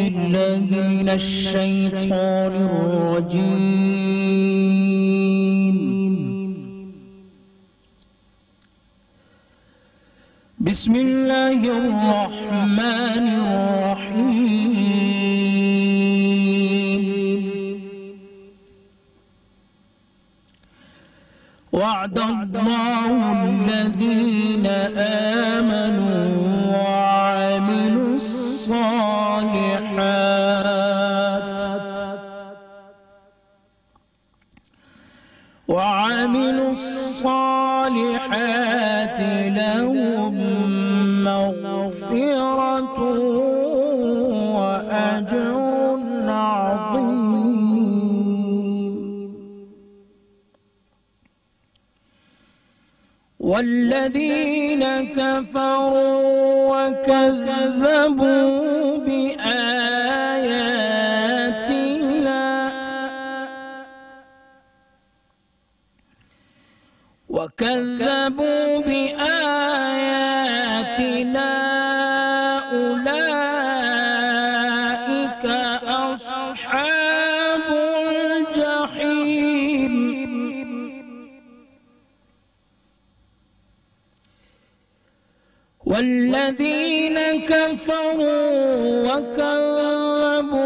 بالله من الشيطان الرجيم. بسم الله الرحمن الرحيم. وعد الله الذين آمنوا وعملوا الصالحات لهم مغفرة وأجر عظيم. والذين كفروا وكذبوا بآياتنا أولئك أصحاب الجحيم. والذين كفروا وكذبوا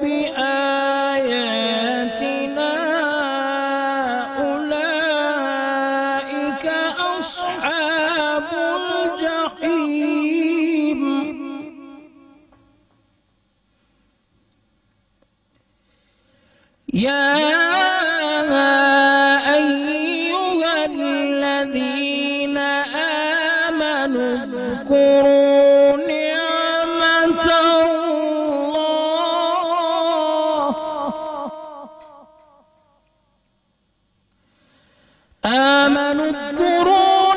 بآياتنا أولئك أصحاب الجحيم. يا أيها الذين آمنوا اذكروا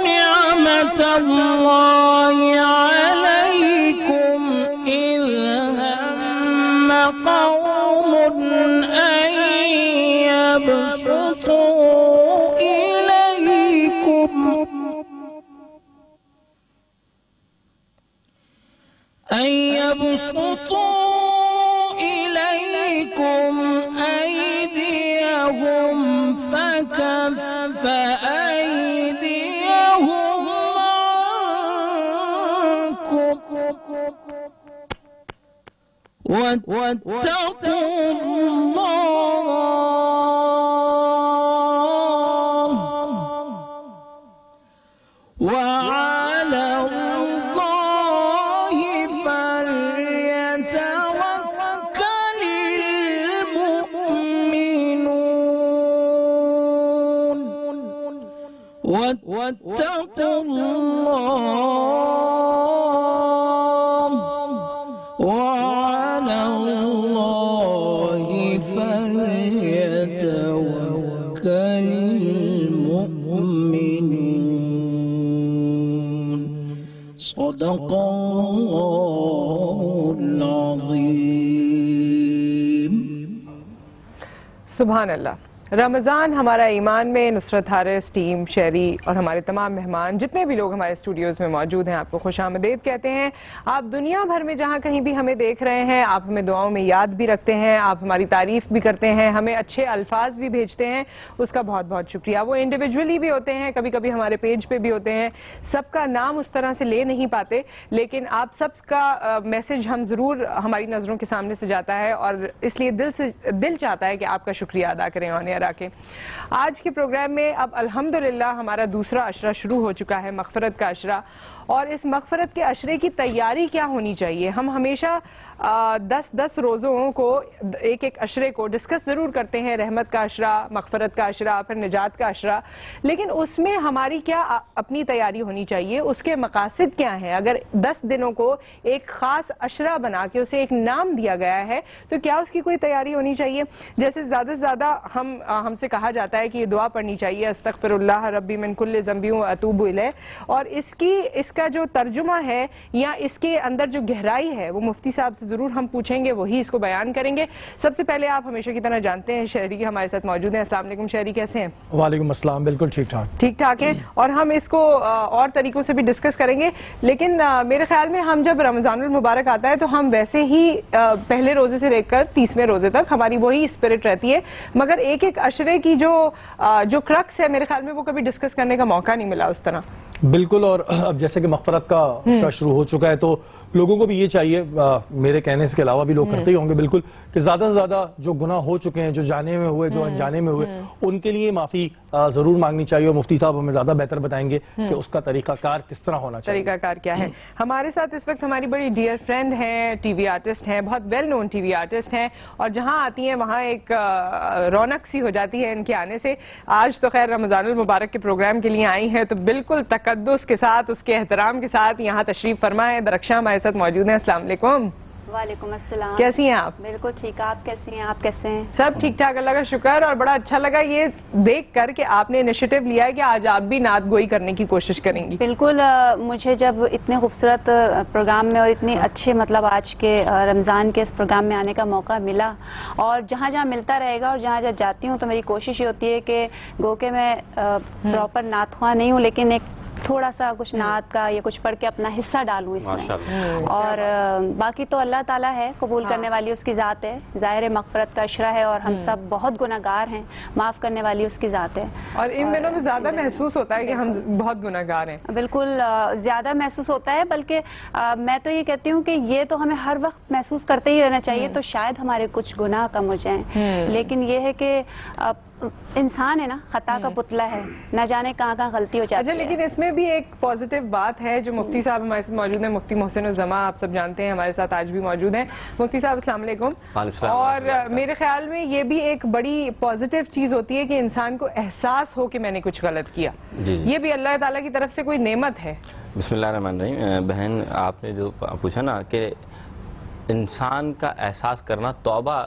نعمة الله عليكم إذ هم قوم أن يبسطوا إليكم أيديهم فكف أيديهم عنكم واتقوا الله وعلى الله فليتوكل المؤمنون. واتقوا الله وعلى الله فليتوكل المؤمنون. صدق الله العظيم. سبحان اللہ. رمضان ہمارا ایمان میں نصرت حارث، ٹیم، شہری اور ہمارے تمام مہمان جتنے بھی لوگ ہمارے اسٹوڈیوز میں موجود ہیں آپ کو خوش آمدید کہتے ہیں. آپ دنیا بھر میں جہاں کہیں بھی ہمیں دیکھ رہے ہیں، آپ ہمیں دعاؤں میں یاد بھی رکھتے ہیں، آپ ہماری تعریف بھی کرتے ہیں، ہمیں اچھے الفاظ بھی بھیجتے ہیں، اس کا بہت بہت شکریہ. وہ انڈیویجولی بھی ہوتے ہیں، کبھی کبھی ہمارے پیج پہ بھی ہوتے ہیں، سب کا نام اس طرح سے لے نہیں پاتے، لیکن آپ سب کا میسج ہم ضرور ہماری نظروں کے سامنے سے جاتا ہے اور اس لیے دل چاہتا ہے کہ آپ کا شکریہ ادا کریں آن ایئر آ کے. آج کے پروگرام میں اب الحمدللہ ہمارا دوسرا عشرہ شروع ہو چکا ہے، مغفرت کا عشرہ. اور اس مغفرت کے عشرے کی تیاری کیا ہونی چاہیے؟ ہم ہمیشہ 10 روزوں کو ایک عشرے کو ڈسکس ضرور کرتے ہیں، رحمت کا عشرہ، مغفرت کا عشرہ، پھر نجات کا عشرہ، لیکن اس میں ہماری کیا اپنی تیاری ہونی چاہیے؟ اس کے مقاصد کیا ہیں؟ اگر 10 دنوں کو ایک خاص عشرہ بنا کے اسے ایک نام دیا گیا ہے تو کیا اس کی کوئی تیاری ہونی چاہیے؟ جیسے زیادہ سے زیادہ ہم سے کہا جاتا ہے کہ یہ دعا پڑھنی چاہیے، استغفر اللہ ربی من کل ذنب و اتوب الیہ، اور اس کا جو ترجمہ ہے یا اس کے اندر جو گہرائی ہے وہ مفتی صاحب سے ضرور ہم پوچھیں گے, وہی اس کو بیان کریں گے. سب سے پہلے آپ ہمیشہ کی طرح جانتے ہیں شہری ہمارے ساتھ موجود ہیں. السلام علیکم شہری, کیسے ہیں؟ وعلیکم السلام, بالکل ٹھیک ٹھاک ہیں, اور ہم اس کو اور طریقوں سے بھی ڈسکس کریں گے. لیکن میرے خیال میں ہم جب رمضان المبارک آتا ہے تو ہم ویسے ہی پہلے روزے سے لے کر 30ویں روزے تک ہماری وہی اسپرٹ رہتی ہے, مگر ایک ایک عشرے کی جو کرکس ہے میرے خیال میں وہ کبھی ڈسکس کرنے کا موقع نہیں ملا اس طرح. بالکل. اور اب جیسے کہ مغفرت کا شروع ہو چکا ہے تو لوگوں کو بھی یہ چاہیے, میرے کہنے سے کے علاوہ بھی لوگ کرتے ہی ہوں گے بالکل, کہ زیادہ سے زیادہ جو گناہ ہو چکے ہیں, جو جانے میں ہوئے, جو انجانے میں ہوئے, ان کے لیے معافی ضرور مانگنی چاہیے. اور مفتی صاحب ہمیں زیادہ بہتر بتائیں گے کہ اس کا طریقہ کار کس طرح ہونا چاہیے. طریقہ کار کیا ہے. ہمارے ساتھ اس وقت ہماری بڑی ڈیئر فرینڈ ہیں, ٹی وی آرٹسٹ ہیں, بہت well known T V artist ہیں, اور جہاں آتی ہیں وہاں ایک رونق سی ہو جاتی ہے ان کے آنے سے. آج تو خیر رمضان المبارک کے پروگرام کے لیے آئی ہیں, تو بالکل تقدس کے ساتھ, اس کے احترام کے ساتھ یہاں تشریف فرما ہے. درخشاں ہمارے ساتھ موجود ہیں. السلام علیکم. وعلیکم السلام. کیسی ہیں آپ؟ بالکل ٹھیک. آپ کیسی ہیں؟ آپ کیسے ہیں؟ سب ٹھیک ٹھاک, اللہ کا شکر. اور بڑا اچھا لگا یہ دیکھ کر کہ آپ نے انیشیٹو لیا ہے کہ آج آپ بھی نعت گوئی کرنے کی کوشش کریں گی. بالکل. مجھے جب اتنے خوبصورت پروگرام میں اور اتنے اچھے مطلب آج کے رمضان کے اس پروگرام میں آنے کا موقع ملا, اور جہاں جہاں ملتا رہے گا اور جہاں جہاں جاتی ہوں تو میری کوشش یہ ہوتی ہے کہ گو کہ میں پراپر نعت خواں نہیں ہوں, لیکن ایک تھوڑا سا کچھ نعت کا یا کچھ پڑھ کے اپنا حصہ ڈالوں اس میں. اور باقی تو اللہ تعالیٰ ہے, قبول کرنے والی اس کی ذات ہے. ظاہر مغفرت کا عشرہ ہے اور ہم سب بہت گناہگار ہیں, معاف کرنے والی اس کی ذات ہے. اور ان دنوں میں زیادہ محسوس ہوتا ہے کہ ہم بہت گناہگار ہیں. بالکل زیادہ محسوس ہوتا ہے, بلکہ میں تو یہ کہتی ہوں کہ یہ تو ہمیں ہر وقت محسوس کرتے ہی رہنا چاہیے, تو شاید ہمارے کچھ گناہ کم ہو جائیں. لیکن یہ ہے کہ انسان ہے نا, خطا کا پتلا ہے, نہ جانے کہاں کہاں غلطی ہو جاتی ہے. لیکن اس میں بھی ایک پازیٹیو بات ہے جو مفتی صاحب ہمارے ساتھ موجود ہیں. مفتی محسن الزما آپ سب جانتے ہیں, ہمارے ساتھ آج بھی موجود ہیں. مفتی صاحب السلام علیکم. اور میرے خیال میں یہ بھی ایک بڑی پازیٹیو چیز ہوتی ہے کہ انسان کو احساس ہو کہ میں نے کچھ غلط کیا. یہ بھی اللہ تعالیٰ کی طرف سے کوئی نعمت ہے. بسم اللہ الرحمن الرحیم. بہن آپ نے جو پوچھا نا کہ انسان کا احساس کرنا, توبہ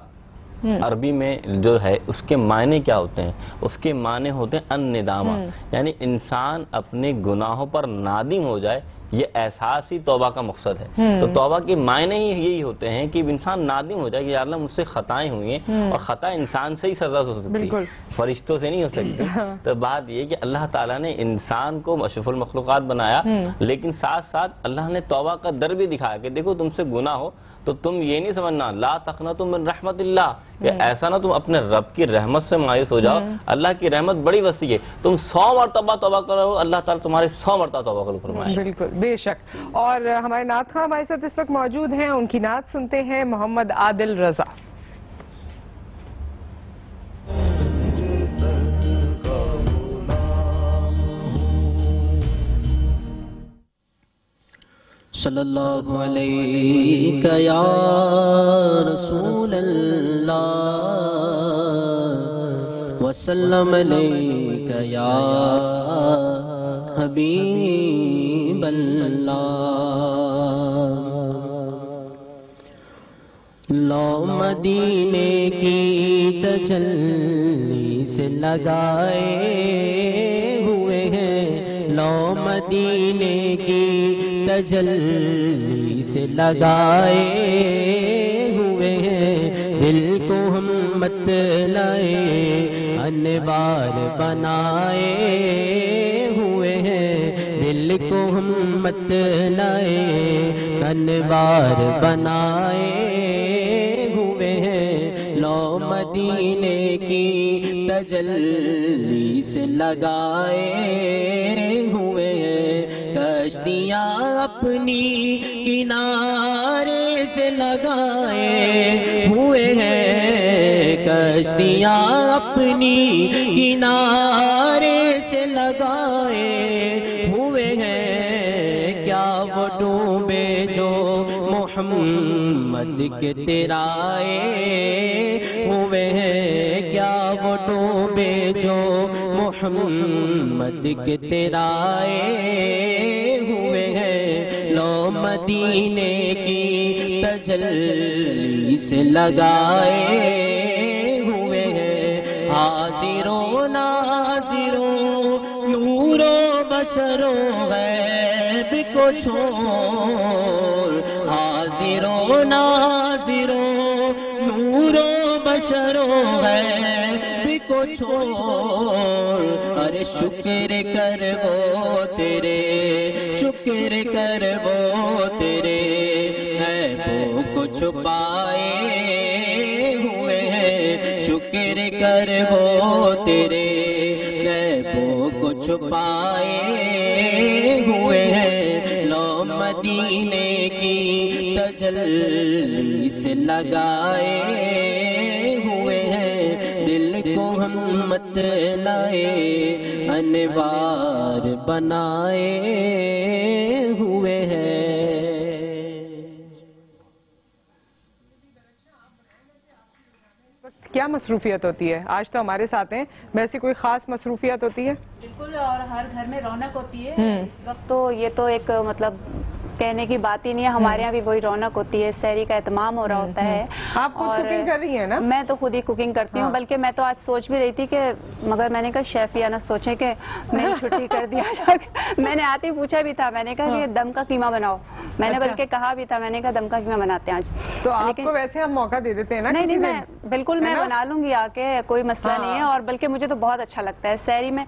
عربی میں جو ہے اس کے معنی کیا ہوتے ہیں؟ اس کے معنی ہوتے ہیں الندامہ, یعنی انسان اپنے گناہوں پر نادم ہو جائے, یہ احساس ہی توبہ کا مقصد ہے. تو توبہ کے معنی ہی یہی ہوتے ہیں کہ انسان نادم ہو جائے کہ یا اللہ مجھ سے خطائیں ہوئی ہیں, اور خطا انسان سے ہی سزا ہو سکتی ہے, فرشتوں سے نہیں ہو سکتی. تو بات یہ کہ اللہ تعالیٰ نے انسان کو اشرف المخلوقات بنایا, لیکن ساتھ ساتھ اللہ نے توبہ کا در بھی دکھایا کہ دیکھو تم سے گناہ ہو تو تم یہ نہیں سمجھنا لا تقنطوا من رحمت اللہ, کہ ایسا نہ تم اپنے رب کی رحمت سے مایوس ہو جاؤ. اللہ کی رحمت بڑی وسیع ہے, تم 100 مرتبہ توبہ کرو, اللہ تعالیٰ تمہارے 100 مرتبہ توبہ قبول فرمائے. بالکل, بے شک. اور ہمارے نعت خواں ہمارے ساتھ اس وقت موجود ہیں, ان کی نعت سنتے ہیں. محمد عادل رضا. صلی اللہ علیہ یا رسول اللہ وسلم علیک یا حبیب اللہ. لو مدینے کی تجلی سے لگائے ہوئے ہیں, لو مدینے کی تجلی سے لگائے ہوئے ہیں, دل کو ہم مطلع انوار بنائے ہوئے ہیں, دل کو ہم مطلع انوار بنائے ہوئے ہیں. لو مدینے کی تجلی سے لگائے ہوئے ہیں, کشتیاں اپنی کنارے سے لگائے ہوئے ہیں, کشتیاں اپنی کنارے سے لگائے ہوئے ہیں. کیا وہ ڈوبے جو محمد کے تیرائے ہوئے ہیں, کیا وہ ڈوبے جو محمد کے تیرائے ہوئے ہیں. لو مدینے کی تجلی سے لگائے ہوئے ہیں, حاضر و ناظر و نور و بشر و غیب کو چھوڑ, حاضر قادرو ناظرو نورو بشرو ہے بھی کو چھوڑ ارے شکر کر وہ تیرے شکر کر وہ تیرے عیبوں کو چھپائے ہوئے ہیں شکر کر وہ تیرے عیبوں کو چھپائے ہوئے ہیں لو مدینے کی تجلی سے لگائے ہوئے ہیں دل کو ہم مت لائے انوار بنائے ہوئے ہیں. کیا مصروفیت ہوتی ہے؟ آج تو ہمارے ساتھ ہیں، ویسی کوئی خاص مصروفیت ہوتی ہے؟ بالکل، اور ہر گھر میں رونق ہوتی ہے اس وقت. تو یہ تو ایک مطلب کہنے کی بات ہی نہیں ہے، ہمارے یہاں بھی وہی رونق ہوتی ہے، سحری کا اہتمام ہو رہا ہوتا ہے. آپ خود کوکنگ کر رہی ہیں نا؟ میں تو خود ہی کوکنگ کرتی ہوں، بلکہ میں تو آج سوچ بھی رہی تھی کہ مگر میں نے کہا شیف یا نہ سوچیں کہ میری چھٹی کر دیا جائے. میں نے آتے ہی پوچھا بھی تھا، میں نے کہا کہ دم کا قیمہ بناؤ. میں نے بلکہ کہا بھی تھا، میں نے کہا دم کا قیمہ بناتے ہیں آج. تو آپ کو ویسے ہم موقع دے دیتے ہیں نا؟ نہیں، میں بالکل میں بنا لوں گی آ کے، کوئی مسئلہ نہیں ہے. اور بلکہ مجھے تو بہت اچھا لگتا ہے سحری میں.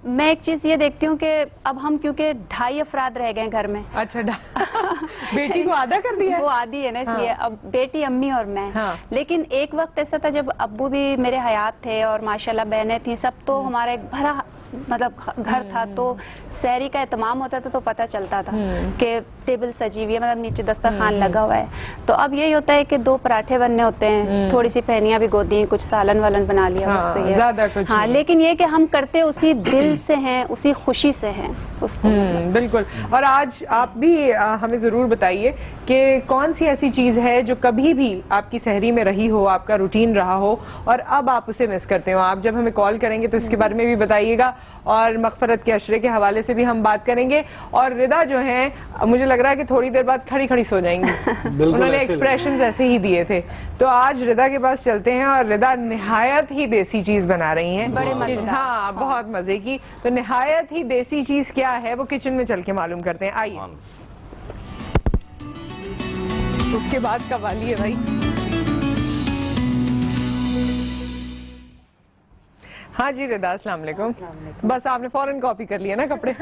میں ایک چیز یہ دیکھتی ہوں کہ اب ہم کیونکہ 2.5 افراد رہ گئے گھر میں. اچھا، بیٹی کو آدھا کر دیا؟ وہ آدھی ہے نا، اس لیے اب بیٹی، امی اور میں. لیکن ایک وقت ایسا تھا جب ابو بھی میرے حیات تھے اور ماشاءاللہ بہنیں تھیں سب، تو ہمارا ایک بھرا مطلب گھر تھا. تو سحری کا اہتمام ہوتا تھا تو پتہ چلتا تھا کہ ٹیبل سجی ہوئی ہے، مطلب نیچے دسترخوان لگا ہوا ہے. تو اب یہی ہوتا ہے کہ 2 پراٹھے بننے ہوتے ہیں، تھوڑی سی پھینیاں بھی گودی، کچھ سالن والن بنا لیا بس. تو یہ ہاں، لیکن یہ کہ ہم کرتے اسی دل سے ہیں، اسی خوشی سے ہیں اس کو. بالکل. اور آج آپ بھی ہمیں ضرور بتائیے کہ کون سی ایسی چیز ہے جو کبھی بھی آپ کی سحری میں رہی ہو، آپ کا روٹین رہا ہو اور اب آپ اسے مس کرتے ہو. آپ جب ہمیں کال کریں گے تو اس کے بارے میں بھی بتائیے گا، اور مغفرت کے عشرے کے حوالے سے بھی ہم بات کریں گے. اور ردا جو ہیں، مجھے لگ رہا ہے کہ تھوڑی دیر بعد کھڑی کھڑی سو جائیں گی. انہوں نے ایکسپریشنز ایسے ہی دیے تھے. تو آج ردا کے پاس چلتے ہیں، اور ردا نہایت ہی دیسی چیز بنا رہی ہیں. ہاں، بہت مزے کی. تو نہایت ہی دیسی چیز کیا ہے وہ کچن میں چل کے معلوم کرتے ہیں. آئیے. اس کے بعد قوالی ہے بھائی. ہاں جی ردا، السلام علیکم. بس آپ نے فوراً کاپی کر لیا نا کپڑے؟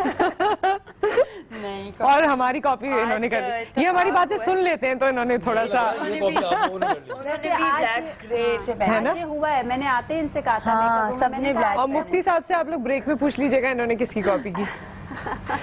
اور ہماری کاپی انہوں نے کر لی. یہ ہماری باتیں سن لیتے ہیں تو انہوں نے تھوڑا سا ہوا ہے. میں نے آتے ان سے کہا تھا سب نے. اور مفتی صاحب سے آپ لوگ بریک میں پوچھ لیجیے گا انہوں نے کس کی کاپی کی.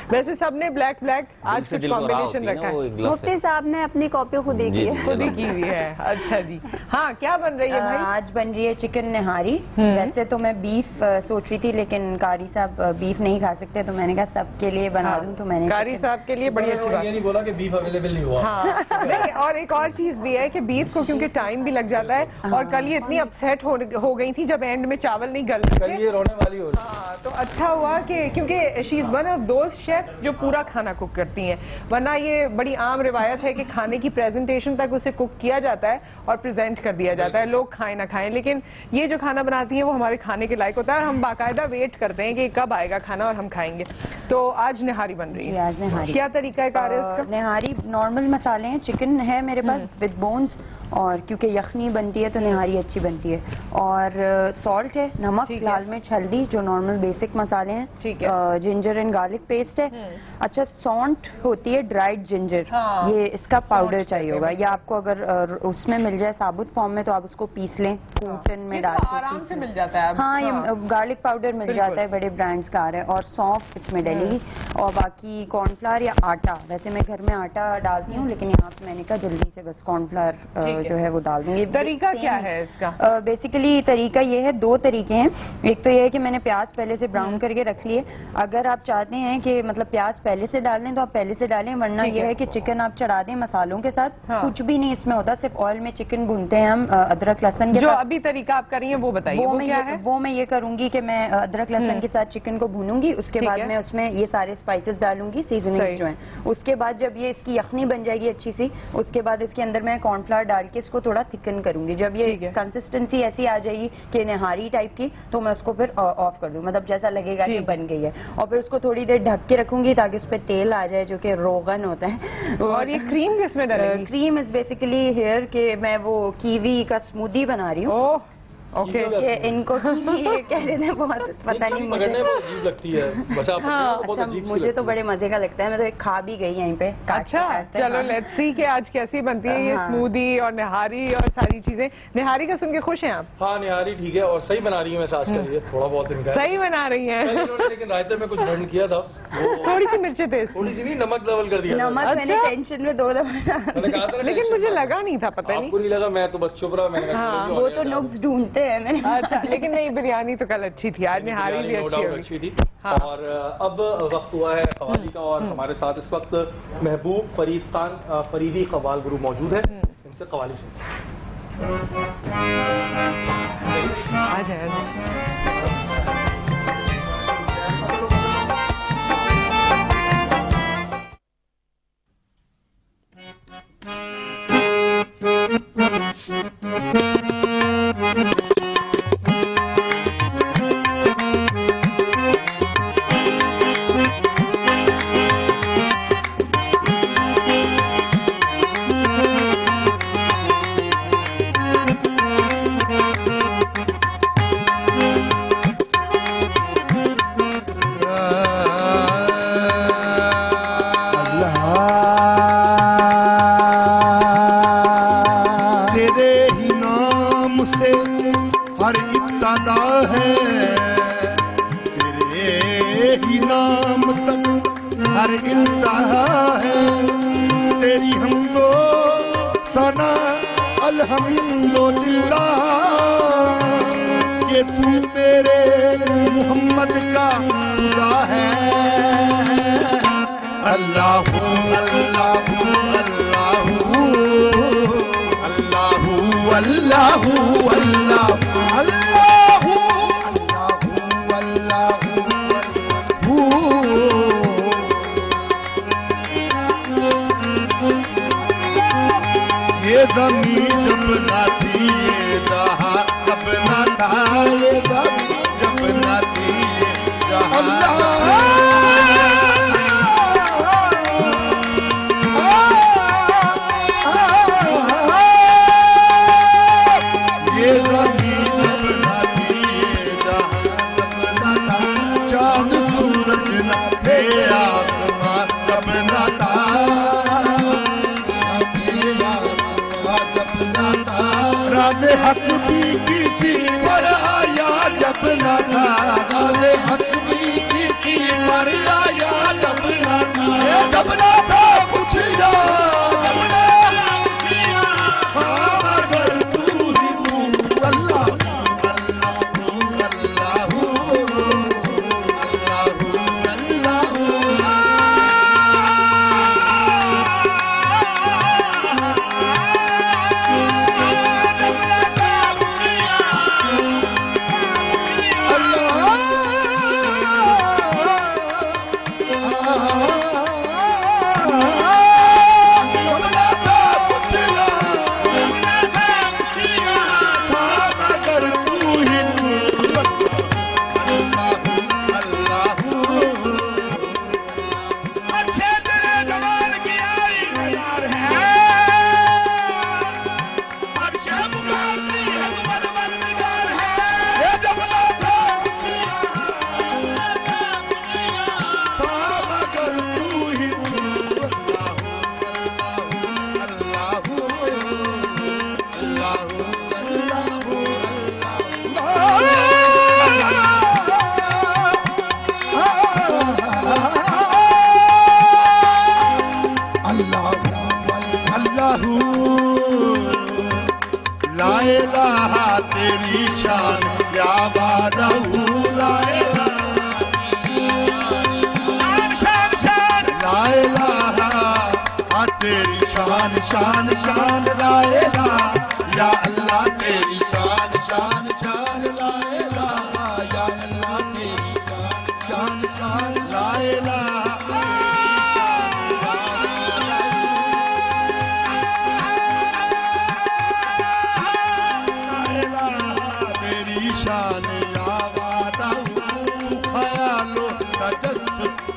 ویسے سب نے بلیک آج کچھ کمبینیشن رکھا ہے. مفتی صاحب نے اپنی کاپی خود ہی کی ہے. خود ہی کی ہوئی ہے. اچھا جی. ہاں، کیا بن رہی ہے بھائی؟ آج بن رہی ہے چکن نہاری. ویسے تو میں بیف سوچ رہی تھی، لیکن قاری صاحب بیف نہیں کھا سکتے تو میں نے کہا سب کے لیے بنا دوں. تو میں نے قاری صاحب کے لیے بڑی اچھی بات. یہ نہیں بولا کہ بیف اویلیبل نہیں ہوا. ہاں نہیں، اور ایک اور چیز بھی ہے کہ بیف کو کیونکہ ٹائم بھی لگ جاتا ہے، اور کل یہ اتنی اپسیٹ ہو گئی تھی جب اینڈ میں چاول نہیں گل رہے تھے. یہ رونے والی ہو. ہاں، تو اچھا ہوا کہ کیونکہ she is one of those chefs جو پورا کھانا کوک کرتی ہیں. ورنہ یہ بڑی عام روایت ہے کہ کھانے کی پریزنٹیشن تک اسے کوک کیا جاتا ہے اور پریزنٹ کر دیا جاتا ہے، لوگ کھائیں نہ کھائیں. لیکن یہ جو کھانا بناتی ہیں وہ ہمارے کھانے کے لائق ہوتا ہے، اور ہم باقاعدہ ویٹ کرتے ہیں کہ کب آئے گا کھانا اور ہم کھائیں گے. تو آج نہاری بن رہی ہے. آج نہاری. کیا طریقہ کار ہے اس کا؟ نہاری نارمل مسالے ہیں. چکن ہے میرے پاس ود بونز، اور کیونکہ یخنی بنتی ہے تو نہاری اچھی بنتی ہے. اور سالٹ ہے، نمک، لال مرچ، ہلدی، جو نارمل بیسک مسالے ہیں. جنجر اینڈ گارلک پیسٹ ہے. اچھا، سونٹ ہوتی ہے ڈرائیڈ جنجر، یہ اس کا پاؤڈر چاہیے ہوگا، یا آپ کو اگر اس میں مل جائے ثابت فارم میں تو آپ اس کو پیس لیں کوٹن میں ڈال کے. آرام سے مل جاتا ہے. ہاں، یہ گارلک پاؤڈر مل جاتا ہے، بڑے برانڈز کا آ رہا ہے. اور سونف اس میں ڈلی، اور باقی کارن فلاور یا آٹا. ویسے میں گھر میں آٹا ڈالتی ہوں، لیکن یہاں پہ میں نے کہا جلدی سے بس کارن فلاور جو ہے وہ ڈال دوں گی. طریقہ کیا ہے اس کا؟ بیسیکلی طریقہ یہ ہے، 2 طریقے ہیں. ایک تو یہ ہے کہ میں نے پیاز پہلے سے براؤن کر کے رکھ لیے. اگر آپ چاہتے ہیں کہ مطلب پیاز پہلے سے ڈال دیں تو آپ پہلے سے ڈالیں، ورنہ یہ ہے کہ چکن آپ چڑھا دیں مسالوں کے ساتھ. کچھ بھی نہیں اس میں ہوتا، صرف آئل میں چکن بھونتے ہیں ہم ادرک لہسن کے ساتھ. جو ابھی طریقہ آپ کر رہی ہیں وہ بتائیے. وہ میں یہ کروں گی کہ میں ادرک لہسن کے ساتھ چکن کو بھونوں گی. اس کے بعد میں اس میں یہ سارے اسپائسز ڈالوں گی، سیزننگز جو ہیں. اس کے بعد جب یہ اس کی یخنی بن جائے گی اچھی سی، اس کے بعد اس کے اندر میں کارن فلاور ڈال کے اس کو تھوڑا تھکن کروں گی. جب یہ کنسسٹنسی ایسی آ جائے گی کہ نہاری ٹائپ کی، تو میں اس کو پھر آف کر دوں. مطلب تب جیسا لگے گا کہ بن گئی ہے. اور پھر اس کو تھوڑی دیر ڈھک کے رکھوں گی تاکہ اس پہ تیل آ جائے جو کہ روغن ہوتا ہے. اور یہ کریم کس میں ڈالیں گی؟ کریم از بیسیکلی ہیئر کہ میں وہ کیوی کا اسمودی بنا رہی ہوں. اوکے کہ ان کو کہہ رہے ہیں بہت پتہ نہیں مجھے عجیب لگتی ہے بس آپ. اچھا مجھے تو بڑے مزے کا لگتا ہے, میں تو ایک کھا بھی گئی یہیں پہ. اچھا چلو لیٹس سی کہ آج کیسی بنتی ہے یہ اسمودی اور نہاری اور ساری چیزیں. نہاری کا سن کے خوش ہیں آپ؟ ہاں نہاری ٹھیک ہے اور صحیح بنا رہی ہیں. میں ساس کے لیے تھوڑا بہت صحیح بنا رہی ہیں لیکن رائتے میں کچھ برن کیا تھا, تھوڑی سی مرچیں تیز, تھوڑی سی نہیں نمک لیول کر دیا. نمک میں نے ٹینشن میں 2 دفعہ, لیکن مجھے لگا نہیں تھا, پتہ آپ کو نہیں لگا, میں تو بس چپ رہا. میں نے کہا وہ تو نقص ڈھونڈتے ہیں. اچھا لیکن نہیں بریانی تو کل اچھی تھی, آج نہاری بھی اچھی تھی. اور اب وقت ہوا ہے قوالی کا, اور ہمارے ساتھ اس وقت محبوب فریدی قوال گروپ موجود ہے. ان سے قوالی سنتے ہیں.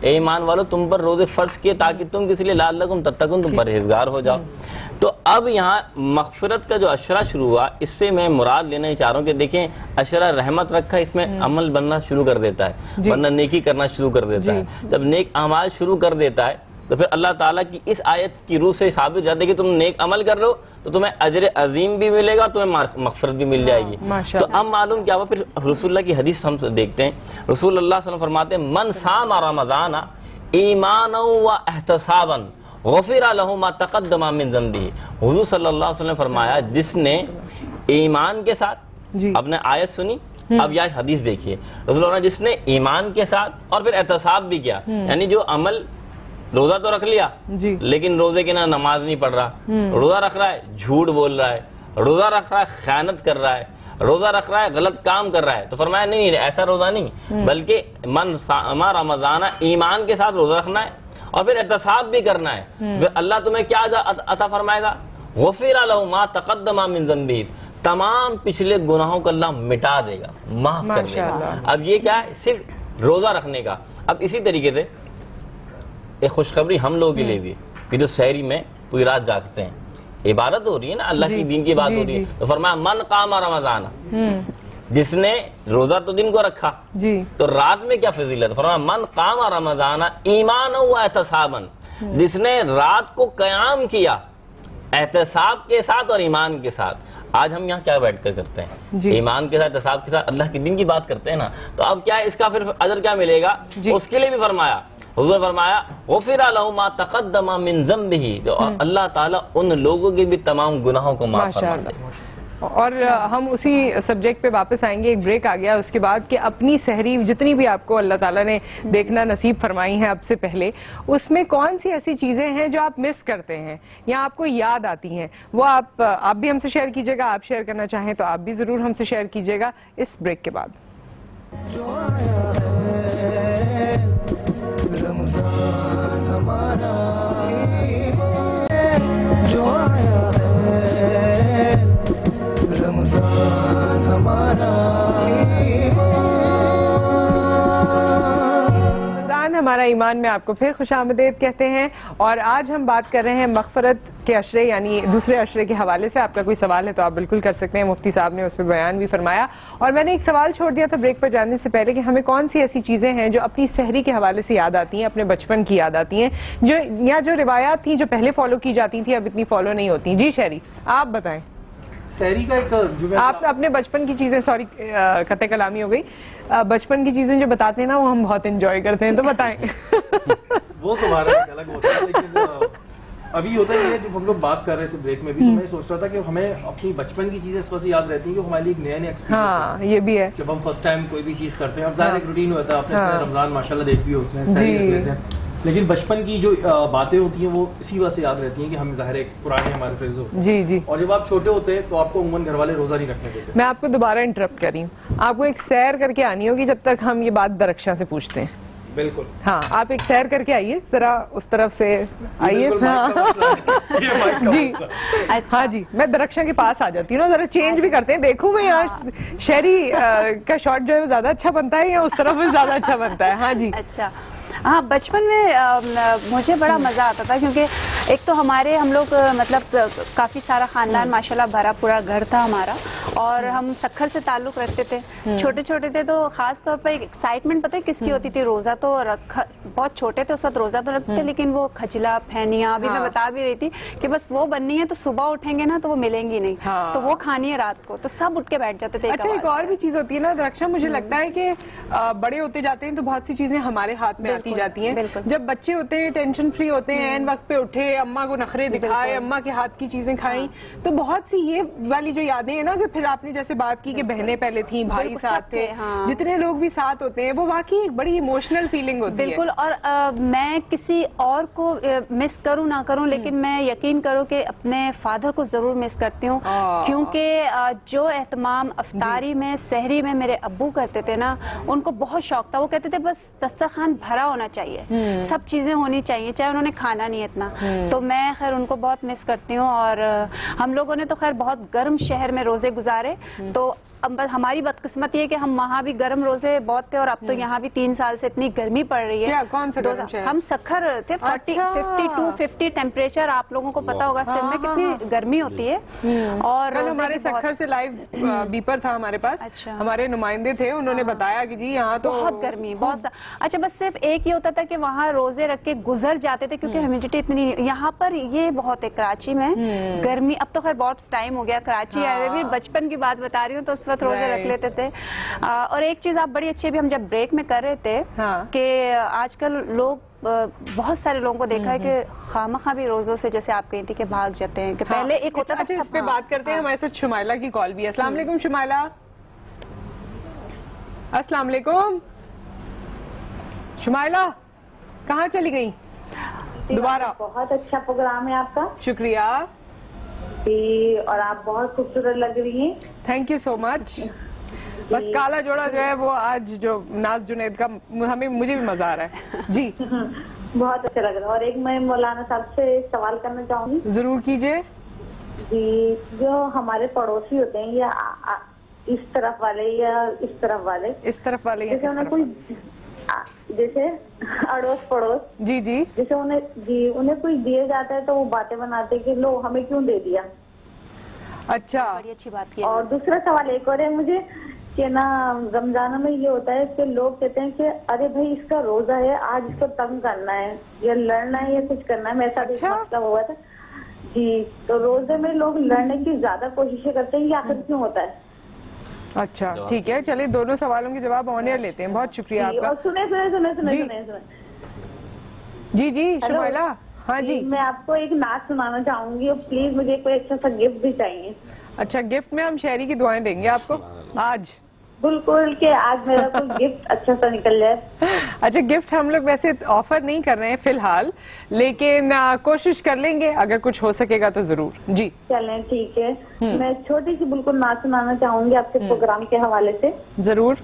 اے ایمان والو تم پر روزے فرض کیے تاکہ تم کس لیے لعلکم تتقون تم پرہیزگار ہو جاؤ. تو اب یہاں مغفرت کا جو عشرہ شروع ہوا اس سے میں مراد لینا ہی چاہ رہا ہوں کہ دیکھیں عشرہ رحمت رکھا اس میں عمل بننا شروع کر دیتا ہے ورنہ نیکی کرنا شروع کر دیتا ہے. جب نیک اعمال شروع کر دیتا ہے تو پھر اللہ تعالیٰ کی اس آیت کی روح سے ثابت جاتا ہے کہ تم نیک عمل کر رہے ہو تو تمہیں اجر عظیم بھی ملے گا تمہیں مغفرت بھی مل جائے گی. تو اب معلوم کیا ہوا پھر رسول اللہ کی حدیث ہم دیکھتے ہیں. رسول اللہ صلی اللہ علیہ وسلم فرماتے ہیں من صام رمضان ایمانا و احتسابا غفر له ما تقدم من ذنبه. حضور صلی اللہ علیہ وسلم نے فرمایا جس نے ایمان کے ساتھ اپنے آیت سنی اب یہ حدیث دیکھیے رسول اللہ نے جس نے ایمان کے ساتھ اور پھر احتساب بھی کیا یعنی جو عمل روزہ تو رکھ لیا لیکن روزے کے نہ نماز نہیں پڑھ رہا, روزہ رکھ رہا ہے جھوٹ بول رہا ہے, روزہ رکھ رہا ہے خیانت کر رہا ہے, روزہ رکھ رہا ہے غلط کام کر رہا ہے, تو فرمایا نہیں ایسا روزہ نہیں بلکہ من صام رمضان ایمان کے ساتھ روزہ رکھنا ہے اور پھر احتساب بھی کرنا ہے. پھر اللہ تمہیں کیا عطا فرمائے گا غفر لہ ما تقدم من ذنبہ, تمام پچھلے گناہوں کو اللہ مٹا دے گا معاف کر دے گا. اب یہ کیا ہے صرف روزہ رکھنے کا. اب اسی طریقے سے ایک خوشخبری ہم لوگوں کے لیے بھی کہ جو سحری میں پوری رات جاگتے ہیں عبادت ہو رہی ہے نا اللہ کی دین کی بات ہو رہی ہے تو فرمایا من قام رمضان جس نے روزہ تو دن کو رکھا تو رات میں کیا فضیلت فرمایا من قام رمضان ایمانا و احتسابا جس نے رات کو قیام کیا احتساب کے ساتھ اور ایمان کے ساتھ. آج ہم یہاں کیا بیٹھ کر کرتے ہیں ایمان کے ساتھ احتساب کے ساتھ اللہ کی دین کی بات کرتے ہیں نا, تو اب کیا اس کا پھر اجر کیا ملے گا اس کے لیے بھی فرمایا حضور نے فرمایا غفر لہ ما تقدم من ذنبہ اور اللہ تعالیٰ ان لوگوں کے بھی تمام گناہوں کو معاف فرما دے. اور ہم اسی سبجیکٹ پہ واپس آئیں گے. ایک بریک آ گیا اس کے بعد کہ اپنی سحری جتنی بھی آپ کو اللہ تعالیٰ نے دیکھنا نصیب فرمائی ہیں اب سے پہلے اس میں کون سی ایسی چیزیں ہیں جو آپ مس کرتے ہیں یا آپ کو یاد آتی ہیں وہ آپ بھی ہم سے شیئر کیجیے گا. آپ شیئر کرنا چاہیں تو آپ بھی ضرور ہم سے شیئر کیجیے گا اس بریک کے بعد. جو آیا ہے رمضان ہمارا جو آیا ہے رمضان ہمارا ہمارا ایمان میں آپ کو پھر خوش آمدید کہتے ہیں اور آج ہم بات کر رہے ہیں مغفرت کے عشرے یعنی دوسرے عشرے کے حوالے سے. آپ کا کوئی سوال ہے تو آپ بالکل کر سکتے ہیں. مفتی صاحب نے اس پہ بیان بھی فرمایا اور میں نے ایک سوال چھوڑ دیا تھا بریک پر جانے سے پہلے کہ ہمیں کون سی ایسی چیزیں ہیں جو اپنی سحری کے حوالے سے یاد آتی ہیں اپنے بچپن کی یاد آتی ہیں جو روایات تھیں جو پہلے فالو کی جاتی تھیں اب اتنی فالو نہیں ہوتی. جی شہری آپ بتائیں. سحری کا ایک آپ اپنے بچپن کی چیزیں سوری قطع کلامی ہو گئی بچپن کی چیزیں جو بتاتے ہیں نا وہ ہم بہت انجوائے کرتے ہیں تو بتائیں. وہ تمہارا ایک الگ ہوتا ہے لیکن ابھی ہوتا ہے جب ہم لوگ بات کر رہے تھے بریک میں بھی تو میں سوچ رہا تھا کہ ہمیں اپنی بچپن کی چیزیں اس وقت یاد رہتی ہیں کہ ہمارے لیے ایک نیا ایکسپیرینس. ہاں یہ بھی ہے جب ہم فرسٹ ٹائم کوئی بھی چیز کرتے ہیں اب ظاہر ایک روٹین ہوتا ہے. آپ رمضان ماشاءاللہ دیکھ بھی ہوتے ہیں سحری رکھ لیتے ہیں لیکن بچپن کی جو باتیں ہوتی ہیں وہ اسی وجہ سے یاد رہتی ہیں کہ ہم ظاہر ایک پرانے ہمارے فرینڈز ہوتے ہیں. جی اور جب آپ چھوٹے ہوتے ہیں تو آپ کو عموماً گھر والے روزہ نہیں رکھنے دیتے. میں آپ کو دوبارہ انٹرپٹ کر رہی ہوں. آپ کو ایک سیر کر کے آنی ہوگی جب تک ہم یہ بات درخشاں سے پوچھتے ہیں. بالکل ہاں آپ ایک سیر کر کے آئیے ذرا اس طرف سے آئیے. جی ہاں جی میں درخشاں کے پاس آ جاتی ہوں نا ذرا چینج بھی کرتے ہیں. دیکھوں میں یہاں شہری کا شاٹ جو ہے زیادہ اچھا بنتا ہے یا اس طرف میں زیادہ اچھا بنتا ہے. ہاں جی اچھا ہاں بچپن میں مجھے بڑا مزہ آتا تھا کیونکہ ایک تو ہم لوگ مطلب کافی سارا خاندان ماشاءاللہ بھرا پورا گھر تھا ہمارا اور ہم سکھر سے تعلق رکھتے تھے. چھوٹے چھوٹے تھے تو خاص طور پر ایکسائٹمنٹ پتہ ہے کس کی ہوتی تھی. روزہ تو بہت چھوٹے تھے اس وقت روزہ تو رکھتے لیکن وہ کھجلا پھینیاں ابھی میں بتا بھی رہی تھی کہ بس وہ بننی ہے تو صبح اٹھیں گے نا تو وہ ملیں گی نہیں تو وہ کھانی ہے رات کو تو سب اٹھ کے بیٹھ جاتے تھے. اچھا ایک اور بھی چیز ہوتی ہے نا درخشاں مجھے لگتا ہے کہ بڑے ہوتے جاتے ہیں تو بہت سی چیزیں ہمارے ہاتھ میں آتی جاتی ہیں. جب بچے ہوتے ہیں ٹینشن فری ہوتے ہیں عین وقت پہ اٹھے اماں کو نخرے دکھائے اماں کے ہاتھ کی چیزیں کھائیں تو بہت سی یہ والی جو یادیں ہیں نا کہ پھر آپ نے جیسے بات کی کہ بہنیں پہلے تھیں بھائی ساتھ تھے جتنے لوگ بھی ساتھ ہوتے ہیں وہ واقعی ایک بڑی ایموشنل فیلنگ ہوتی ہے. بالکل. اور میں کسی اور کو مس کروں نہ کروں لیکن میں یقین کروں کہ اپنے فادر کو ضرور مس کرتی ہوں کیونکہ جو اہتمام افطاری میں سحری میں میرے ابو کرتے تھے نا ان کو بہت شوق تھا. وہ کہتے تھے بس دسترخوان بھرا ہونا چاہیے سب چیزیں ہونی چاہیے چاہے انہوں نے کھانا نہیں اتنا. تو میں خیر ان کو بہت مس کرتی ہوں اور ہم لوگوں نے تو خیر بہت گرم شہر میں روزے گزار گزارے. تو ہماری بدقسمت یہ کہ ہم وہاں بھی گرم روزے بہت تھے اور اب تو یہاں بھی 3 سال سے اتنی گرمی پڑ رہی ہے. کون سے گرم شہر؟ ہم سکھر تھے. 52-50 ٹیمپریچر. آپ لوگوں کو پتا ہوگا سندھ میں کتنی گرمی ہوتی ہے. اور کل ہمارے سکھر سے لائیو بیپر تھا ہمارے پاس, ہمارے نمائندے تھے, انہوں نے بتایا کہ جی یہاں تو بہت گرمی, بہت. اچھا بس صرف ایک یہ ہوتا تھا کہ وہاں روزے رکھ کے گزر جاتے تھے کیونکہ ہیومیڈیٹی اتنی. یہاں پر یہ بہت ہے کراچی میں گرمی. اب تو خیر بہت ٹائم ہو گیا کراچی آئے ہوئے بھی, بچپن کی بات بتا رہی ہوں تو اس وقت روزے رکھ لیتے تھے. اور ایک چیز آپ بڑی اچھی بھی ہم جب بریک میں کر رہے تھے کہ آج کل لوگ بہت سارے لوگوں کو دیکھا ہے کہ خامخواہ بھی روزوں سے, جیسے آپ کہتی کہ بھاگ جاتے ہیں, کہ پہلے ایک ہوتا تھا. اس پہ بات کرتے ہیں, ہمارے ساتھ شمائلہ کی کال بھی ہے. السلام علیکم شمائلہ. السلام علیکم شمائلہ, کہاں چلی گئی دوبارہ؟ بہت اچھا پروگرام ہے آپ کا. شکریہ. اور آپ بہت خوبصورت لگ رہی ہیں. تھینک یو سو مچ. بس کالا جوڑا جو ہے وہ آج جو ناز جنید کا مجھے بھی مزہ آ رہا ہے. جی بہت اچھا لگ رہا ہے. اور ایک میں مولانا صاحب سے سوال کرنا چاہوں گی. ضرور کیجئے. جی جو ہمارے پڑوسی ہوتے ہیں یا اس طرف والے یا اس طرف والے, اس طرف والے جیسے انہیں کوئی جیسے اڑوس پڑوس, جی جی جیسے انہیں کوئی دیے جاتا ہے تو وہ باتیں بناتے کہ لو ہمیں کیوں دے دیا. اچھا بڑی اچھی بات کی. اور دوسرا سوال ایک اور ہے مجھے کہ نا رمضان میں یہ ہوتا ہے کہ لوگ کہتے ہیں کہ ارے بھائی اس کا روزہ ہے, آج اس کو تنگ کرنا ہے یا لڑنا ہے یا کچھ کرنا ہے. میرے ساتھ ایک مسئلہ ہوا تھا جی. تو روزے میں لوگ لڑنے کی زیادہ کوششیں کرتے ہیں, یہ آخر کیوں ہوتا ہے؟ اچھا ٹھیک ہے, چلیے دونوں سوالوں کے جواب آن ایئر لیتے ہیں. بہت شکریہ آپ کا. سنیں جی جی شمائلہ. ہاں جی میں آپ کو ایک نعت سنانا چاہوں گی اور پلیز مجھے کوئی اچھا سا گفٹ بھی چاہیے. اچھا گفٹ میں ہم شہری کی دعائیں دیں گے آپ کو آج. بالکل کہ آج میرا کوئی گفٹ اچھا سا نکل جائے. اچھا گفٹ ہم لوگ ویسے آفر نہیں کر رہے ہیں فی الحال, لیکن کوشش کر لیں گے اگر کچھ ہو سکے گا تو ضرور. جی چلیں ٹھیک ہے. میں چھوٹی سی بالکل نعت سنانا چاہوں گی آپ کے پروگرام کے حوالے سے. ضرور.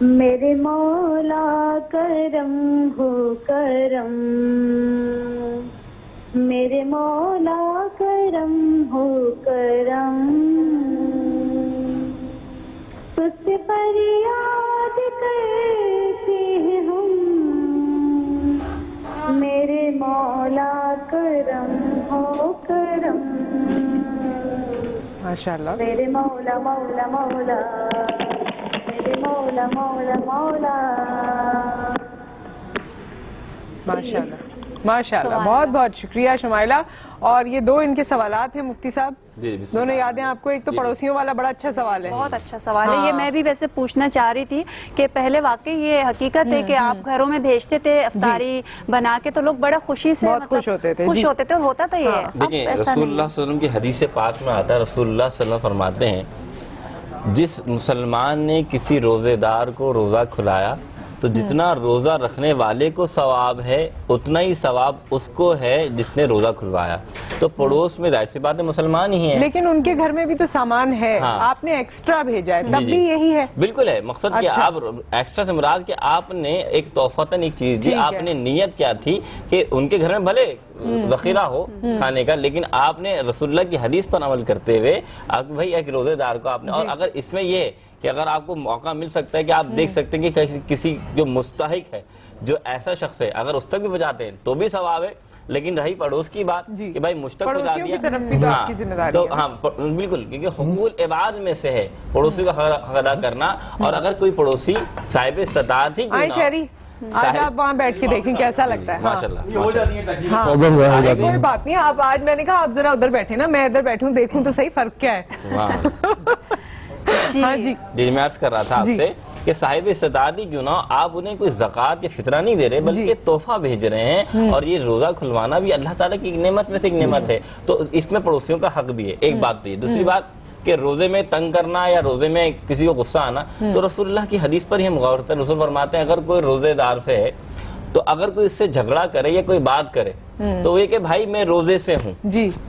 میرے مولا کرم ہو کرم, میرے مولا کرم ہو کرم, تجھ سے فریاد کرتے ہیں ہم, میرے مولا کرم ہو کرم. ماشاءاللہ. میرے مولا مولا مولا, میرے مولا مولا مولا. ماشاءاللہ ماشاءاللہ. بہت بہت شکریہ شمائلہ. اور یہ دو ان کے سوالات ہیں مفتی صاحب, دونوں یاد ہیں آپ کو. ایک تو پڑوسیوں والا بڑا اچھا سوال ہے, بہت اچھا سوال ہے یہ. میں بھی ویسے پوچھنا چاہ رہی تھی کہ پہلے واقعی یہ حقیقت ہے کہ آپ گھروں میں بھیجتے تھے افطاری بنا کے تو لوگ بڑا خوشی سے خوش ہوتے تھے, خوش ہوتے تھے, اور ہوتا تھا یہ. دیکھیں رسول اللہ صلی اللہ علیہ وسلم کی حدیث پاک میں آتا ہے, رسول اللہ صلی اللہ علیہ وسلم فرماتے ہیں جس مسلمان نے کسی روزے دار کو روزہ کھلایا تو جتنا روزہ رکھنے والے کو ثواب ہے اتنا ہی ثواب اس کو ہے جس نے روزہ کھلوایا. تو پڑوس میں ظاہر سی بات ہے مسلمان ہی ہیں, لیکن ان کے گھر میں بھی تو سامان ہے, آپ نے ایکسٹرا بھیجا ہے تب بھی یہی ہے. بالکل ہے مقصد کہ آپ ایکسٹرا سے مراد کہ آپ نے ایک تحفتاً ایک چیز دی, آپ نے نیت کیا تھی کہ ان کے گھر میں بھلے ذخیرہ ہو کھانے کا, لیکن آپ نے رسول اللہ کی حدیث پر عمل کرتے ہوئے بھائی ایک روزے دار کو آپ نے. اور اگر اس میں یہ کہ اگر آپ کو موقع مل سکتا ہے کہ آپ دیکھ سکتے ہیں کہ کسی جو مستحق ہے, جو ایسا شخص ہے, اگر اس تک بھی پہنچاتے ہیں تو بھی ثواب ہے. لیکن رہی پڑوس کی بات کہ بھائی مجھ تک پہنچا دیا, تو ہاں بالکل, کیونکہ حقوق العباد میں سے ہے پڑوسی کا حق ادا کرنا. اور اگر کوئی پڑوسی صاحب استطاعت ہی آج آپ وہاں بیٹھ کے دیکھیں کیسا لگتا ہے. ماشاءاللہ کوئی بات نہیں, آپ آج میں نے کہا آپ ذرا ادھر بیٹھے نا, میں ادھر بیٹھوں دیکھوں تو صحیح فرق کیا ہے. جی میں عرض کر رہا تھا آپ سے کہ صاحب استطاعت کیوں نہ, آپ انہیں کوئی زکوٰۃ یا فطرہ نہیں دے رہے بلکہ تحفہ بھیج رہے ہیں. اور یہ روزہ کھلوانا بھی اللہ تعالیٰ کی نعمت میں سے ایک نعمت ہے, تو اس میں پڑوسیوں کا حق بھی ہے. ایک بات تو یہ. دوسری بات کہ روزے میں تنگ کرنا یا روزے میں کسی کو غصہ آنا, تو رسول اللہ کی حدیث پر ہی ہم غور کرتے ہیں. رسول فرماتے ہیں اگر کوئی روزے دار سے ہے تو اگر کوئی اس سے جھگڑا کرے یا کوئی بات کرے تو یہ کہ بھائی میں روزے سے ہوں,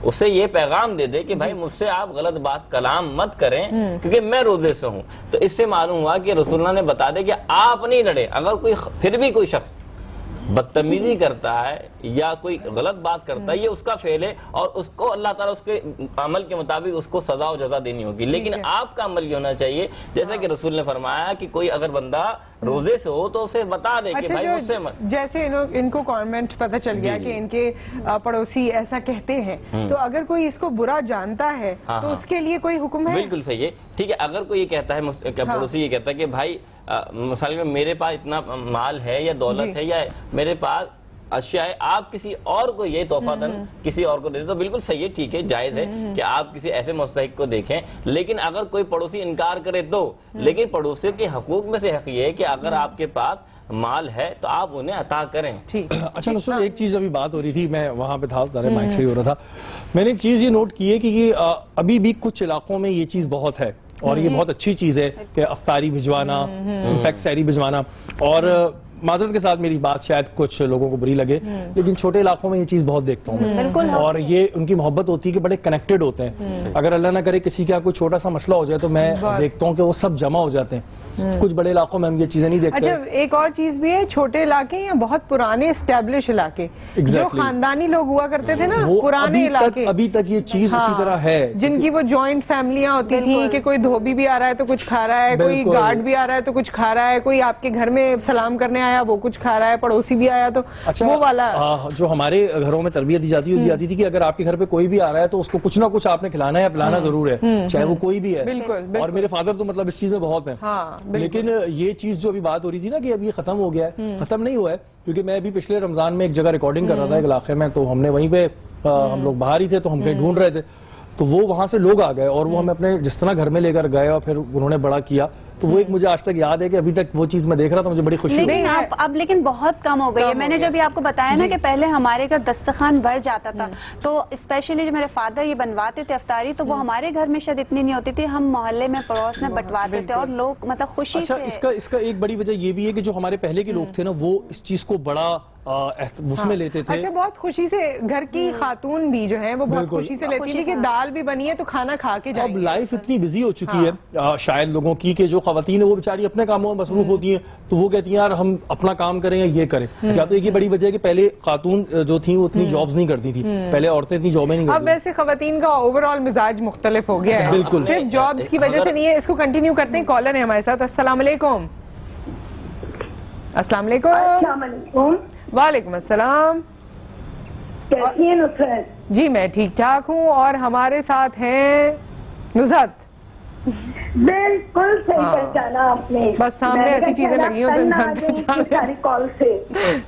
اسے یہ پیغام دے دے کہ بھائی مجھ سے آپ غلط بات کلام مت کریں کیونکہ میں روزے سے ہوں. تو اس سے معلوم ہوا کہ رسول اللہ نے بتا دے کہ آپ نہیں لڑے. اگر کوئی پھر بھی کوئی شخص بدتمیزی کرتا ہے یا کوئی غلط بات کرتا ہے یہ اس کا فعل ہے اور اس کو اللہ تعالیٰ اس کے عمل کے مطابق اس کو سزا و جزا دینی ہوگی. لیکن آپ کا عمل یہ ہونا چاہیے جیسا کہ رسول نے فرمایا کہ کوئی اگر بندہ روزے سے ہو تو اسے بتا دے کہ بھائی مجھ سے جیسے ان کو کامنٹ پتہ چل گیا کہ ان کے پڑوسی ایسا کہتے ہیں تو اگر کوئی اس کو برا جانتا ہے تو اس کے لیے کوئی حکم ہے؟ بالکل صحیح ہے. ٹھیک ہے, اگر کوئی یہ کہتا ہے پڑوسی یہ کہتا ہے کہ بھائی مثال میں میرے پاس اتنا مال ہے یا دولت ہے یا میرے پاس اشیاء ہے, آپ کسی اور کو یہ تحفہ دن کسی اور کو دے دیں تو بالکل صحیح ہے, ٹھیک ہے, جائز ہے کہ آپ کسی ایسے مستحق کو دیکھیں. لیکن اگر کوئی پڑوسی انکار کرے تو لیکن پڑوسی کے حقوق میں سے حق یہ ہے کہ اگر آپ کے پاس مال ہے تو آپ انہیں عطا کریں. اچھا نصرت, ایک چیز ابھی بات ہو رہی تھی, میں وہاں پہ تھا, مائک صحیح ہو رہا تھا, میں نے ایک چیز یہ نوٹ کی ہے کہ ابھی بھی کچھ علاقوں میں یہ چیز بہت ہے اور یہ بہت اچھی چیز ہے کہ افطاری بھجوانا, انفیکٹ سحری بھجوانا. اور معذرت کے ساتھ میری بات شاید کچھ لوگوں کو بری لگے لیکن چھوٹے علاقوں میں یہ چیز بہت دیکھتا ہوں میں, اور یہ ان کی محبت ہوتی ہے کہ بڑے کنیکٹڈ ہوتے ہیں. اگر اللہ نہ کرے کسی کا کوئی چھوٹا سا مسئلہ ہو جائے تو میں دیکھتا ہوں کہ وہ سب جمع ہو جاتے ہیں. کچھ بڑے علاقوں میں ہم یہ چیزیں نہیں دیکھتے. اچھا, ایک اور چیز بھی ہے, چھوٹے علاقے یا بہت پرانے اسٹیبلش علاقے جو خاندانی لوگ ہوا کرتے تھے نا, پرانے علاقے, ابھی تک یہ چیز اسی طرح ہے, جن کی وہ جوائنٹ فیملیاں ہوتی تھیں کہ کوئی دھوبی بھی آ رہا ہے تو کچھ کھا رہا ہے, کوئی گارڈ بھی آ رہا ہے تو کچھ کھا رہا ہے, کوئی آپ کے گھر میں سلام کرنے آیا وہ کچھ کھا رہا ہے, پڑوسی بھی آیا تو وہ والا. جو ہمارے گھروں میں تربیت دی جاتی تھی کہ اگر آپ کے گھر پہ کوئی بھی آ رہا ہے تو اس کو کچھ نہ کچھ آپ نے کھلانا ہے, پلانا ضرور ہے, چاہے وہ کوئی بھی ہے. اور میرے فادر تو مطلب اس چیز میں بہت ہیں. لیکن یہ چیز جو ابھی بات ہو رہی تھی نا کہ اب یہ ختم ہو گیا ہے, ختم نہیں ہوا ہے, کیونکہ میں ابھی پچھلے رمضان میں ایک جگہ ریکارڈنگ کر رہا تھا ایک علاقے میں, تو ہم نے وہیں پہ ہم لوگ باہر ہی تھے تو ہم کہیں ڈھونڈ رہے تھے تو وہ وہاں سے لوگ آ گئے اور وہ ہمیں اپنے جس طرح گھر میں لے کر گئے اور پھر انہوں نے بڑا کیا. تو وہ ایک مجھے آج تک یاد ہے کہ ابھی تک وہ چیز میں دیکھ رہا تھا, مجھے بڑی خوشی ہوئی. اب لیکن بہت کم ہو گئی ہے. میں نے جب آپ کو بتایا نا کہ پہلے ہمارے گھر دسترخوان بھر جاتا تھا تو اسپیشلی جو میرے فادر یہ بنواتے تھے افطاری تو وہ ہمارے گھر میں شاید اتنی نہیں ہوتی تھی, ہم محلے میں پڑوس میں بٹواتے تھے اور لوگ مطلب خوشی سے. اچھا, اس کا ایک بڑی وجہ یہ بھی ہے کہ جو ہمارے پہلے کے لوگ تھے نا وہ اس چیز کو بڑا اس میں لیتے تھے. اچھا, بہت خوشی سے گھر کی خاتون بھی جو ہیں وہ بہت خوشی سے لیتی تھی کہ دال بھی بنی ہے تو کھانا کھا کے جائیں گے. اب لائف اتنی بزی ہو چکی ہے شاید لوگوں کی کہ جو خواتین ہیں وہ بیچاری اپنے کاموں میں مصروف ہوتی ہیں تو وہ کہتی ہیں یار ہم اپنا کام کریں یا یہ کریں. کیا تو ایک ہی بڑی وجہ ہے کہ پہلے خاتون جو تھیں وہ اتنی جابز نہیں کرتی تھی, پہلے عورتیں اتنی جابیں نہیں کرتی. اب ویسے خواتین کا اوور آل مزاج مختلف ہو گیا ہے, بالکل صرف جابز کی وجہ سے نہیں ہے. اس کو کنٹینیو کرتے ہیں, کالر ہے ہمارے ساتھ. السلام علیکم. السلام علیکم. السلام علیکم. وعلیکم السلام. کیسی ہیں نصرت؟ جی میں ٹھیک ٹھاک ہوں, اور ہمارے ساتھ ہیں نزہت. بالکل صحیح پہچانا آپ نے, بس سامنے ایسی چیزیں لگی ہوں تو انسان پہچان لے. ساری کال سے.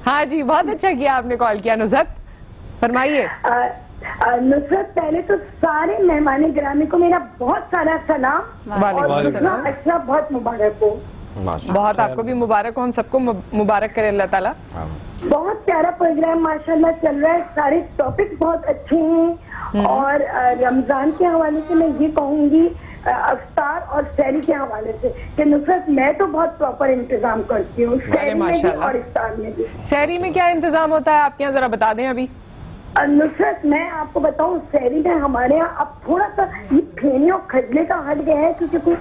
ہاں جی, بہت اچھا کیا آپ نے کال کیا. نزہت فرمائیے. نصرت, پہلے تو سارے مہمان گرامی کو میرا بہت سارا سلام اور اچھا بہت مبارک ہو. بہت آپ کو بھی مبارک ہو, ہم سب کو مبارک کرے اللہ تعالیٰ. بہت پیارا پروگرام ماشاءاللہ چل رہا ہے, سارے ٹاپک بہت اچھے ہیں. اور رمضان کے حوالے سے میں یہ کہوں گی افطار اور سحری کے حوالے سے کہ نصرت میں تو بہت پراپر انتظام کرتی ہوں سحری میں بھی اور افطار میں بھی. سحری میں کیا انتظام ہوتا ہے آپ کے یہاں, ذرا بتا دیں. ابھی نصرت میں آپ کو بتاؤں, سحری میں ہمارے یہاں اب تھوڑا سا یہ کھینے اور کھجلے کا ہٹ گیا ہے کیونکہ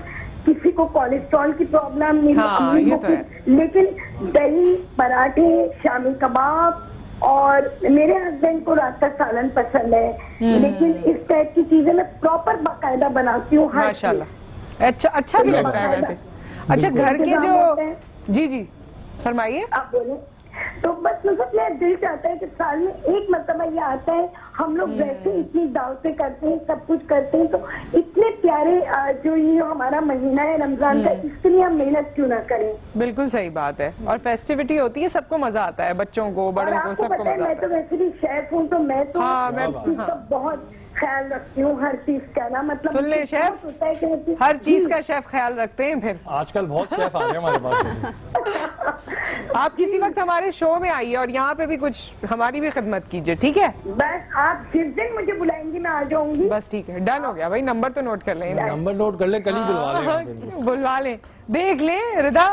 کسی کو کولیسٹرول کی پرابلم نہیں, لیکن دہی, پراٹھے, شامی کباب اور میرے ہسبینڈ کو رات کا سالن پسند ہے, لیکن اس ٹائپ کی چیزیں میں پراپر باقاعدہ بناتی ہوں. ماشاءاللہ اچھا بھی لگتا ہے ویسے. اچھا, گھر کے جو جی فرمائیے آپ بولیں. تو بس مطلب میرا دل چاہتا ہے کہ سال میں ایک مرتبہ یہ آتا ہے, ہم لوگ ویسے اتنی دعوتیں کرتے ہیں, سب کچھ کرتے ہیں, تو اتنے پیارے جو یہ ہمارا مہینہ ہے رمضان کا, اس کے لیے ہم محنت کیوں نہ کریں. بالکل صحیح بات ہے, اور فیسٹیوٹی ہوتی ہے, سب کو مزہ آتا ہے, بچوں کو, بڑوں کو, سب کو مزہ آتا ہے. میں تو ویسے بھی شیف ہوں تو میں تو بہت خیال رکھتی ہوں ہر چیز کا نا, مطلب سن لیں شیف, ہر چیز کا شیف خیال رکھتے ہیں. پھر آج کل بہت شیف آ گئے ہمارے پاس. آپ کسی وقت ہمارے شو میں آئیے اور یہاں پہ بھی کچھ ہماری بھی خدمت کیجئے, ٹھیک ہے؟ بس آپ جس دن مجھے بلائیں گی میں آ جاؤں گی. بس ٹھیک ہے, ڈن ہو گیا بھائی. نمبر تو نوٹ کر لیں, نمبر نوٹ کر لیں, کل ہی بلوا لیں. دیکھ لیں ردا,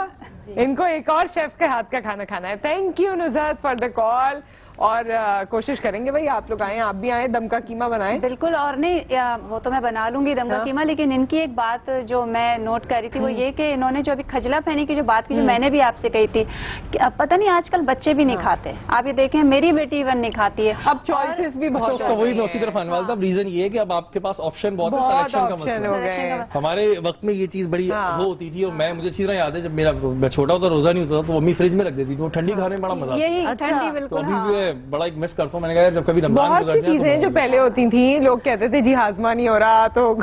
ان کو ایک اور شیف کے ہاتھ کا کھانا کھانا ہے. Thank you Nuzhat for the call. اور کوشش کریں گے بھائی آپ لوگ آئیں, آپ بھی آئیں, دم کا قیمہ بنائیں. بالکل, اور نہیں وہ تو میں بنا لوں گی دم کا قیمہ, لیکن ان کی ایک بات جو میں نوٹ کر رہی تھی وہ یہ کہ انہوں نے جو ابھی کھجلا پھینی کی جو بات کی, جو میں نے بھی آپ سے کہی تھی, پتہ نہیں آج کل بچے بھی نہیں کھاتے. آپ یہ دیکھیں میری بیٹی ایون نہیں کھاتی ہے. اب چوائسز بھی بہت, اس کا وہی میں اسی طرف آنے والا تھا. ریزن یہ ہے کہ اب آپ کے پاس آپشن بہت ہے, سلیکشن کا مسئلہ ہو گئے. ہمارے وقت میں یہ چیز بڑی وہ ہوتی تھی, اور مجھے اچھی طرح یاد ہے جب میں چھوٹا ہوتا روزہ نہیں ہوتا تھا تو امی فریج میں رکھ دیتی تھی, وہ ٹھنڈی کھانے میں بڑا مزہ آتا ہے. تو ابھی میں بڑا ایک مس کرتا ہوں, میں نے کہا جب کبھی رمضان بہت سی چیزیں جو پہلے ہوتی تھیں لوگ کہتے تھے جی ہاضمہ نہیں ہو رہا تو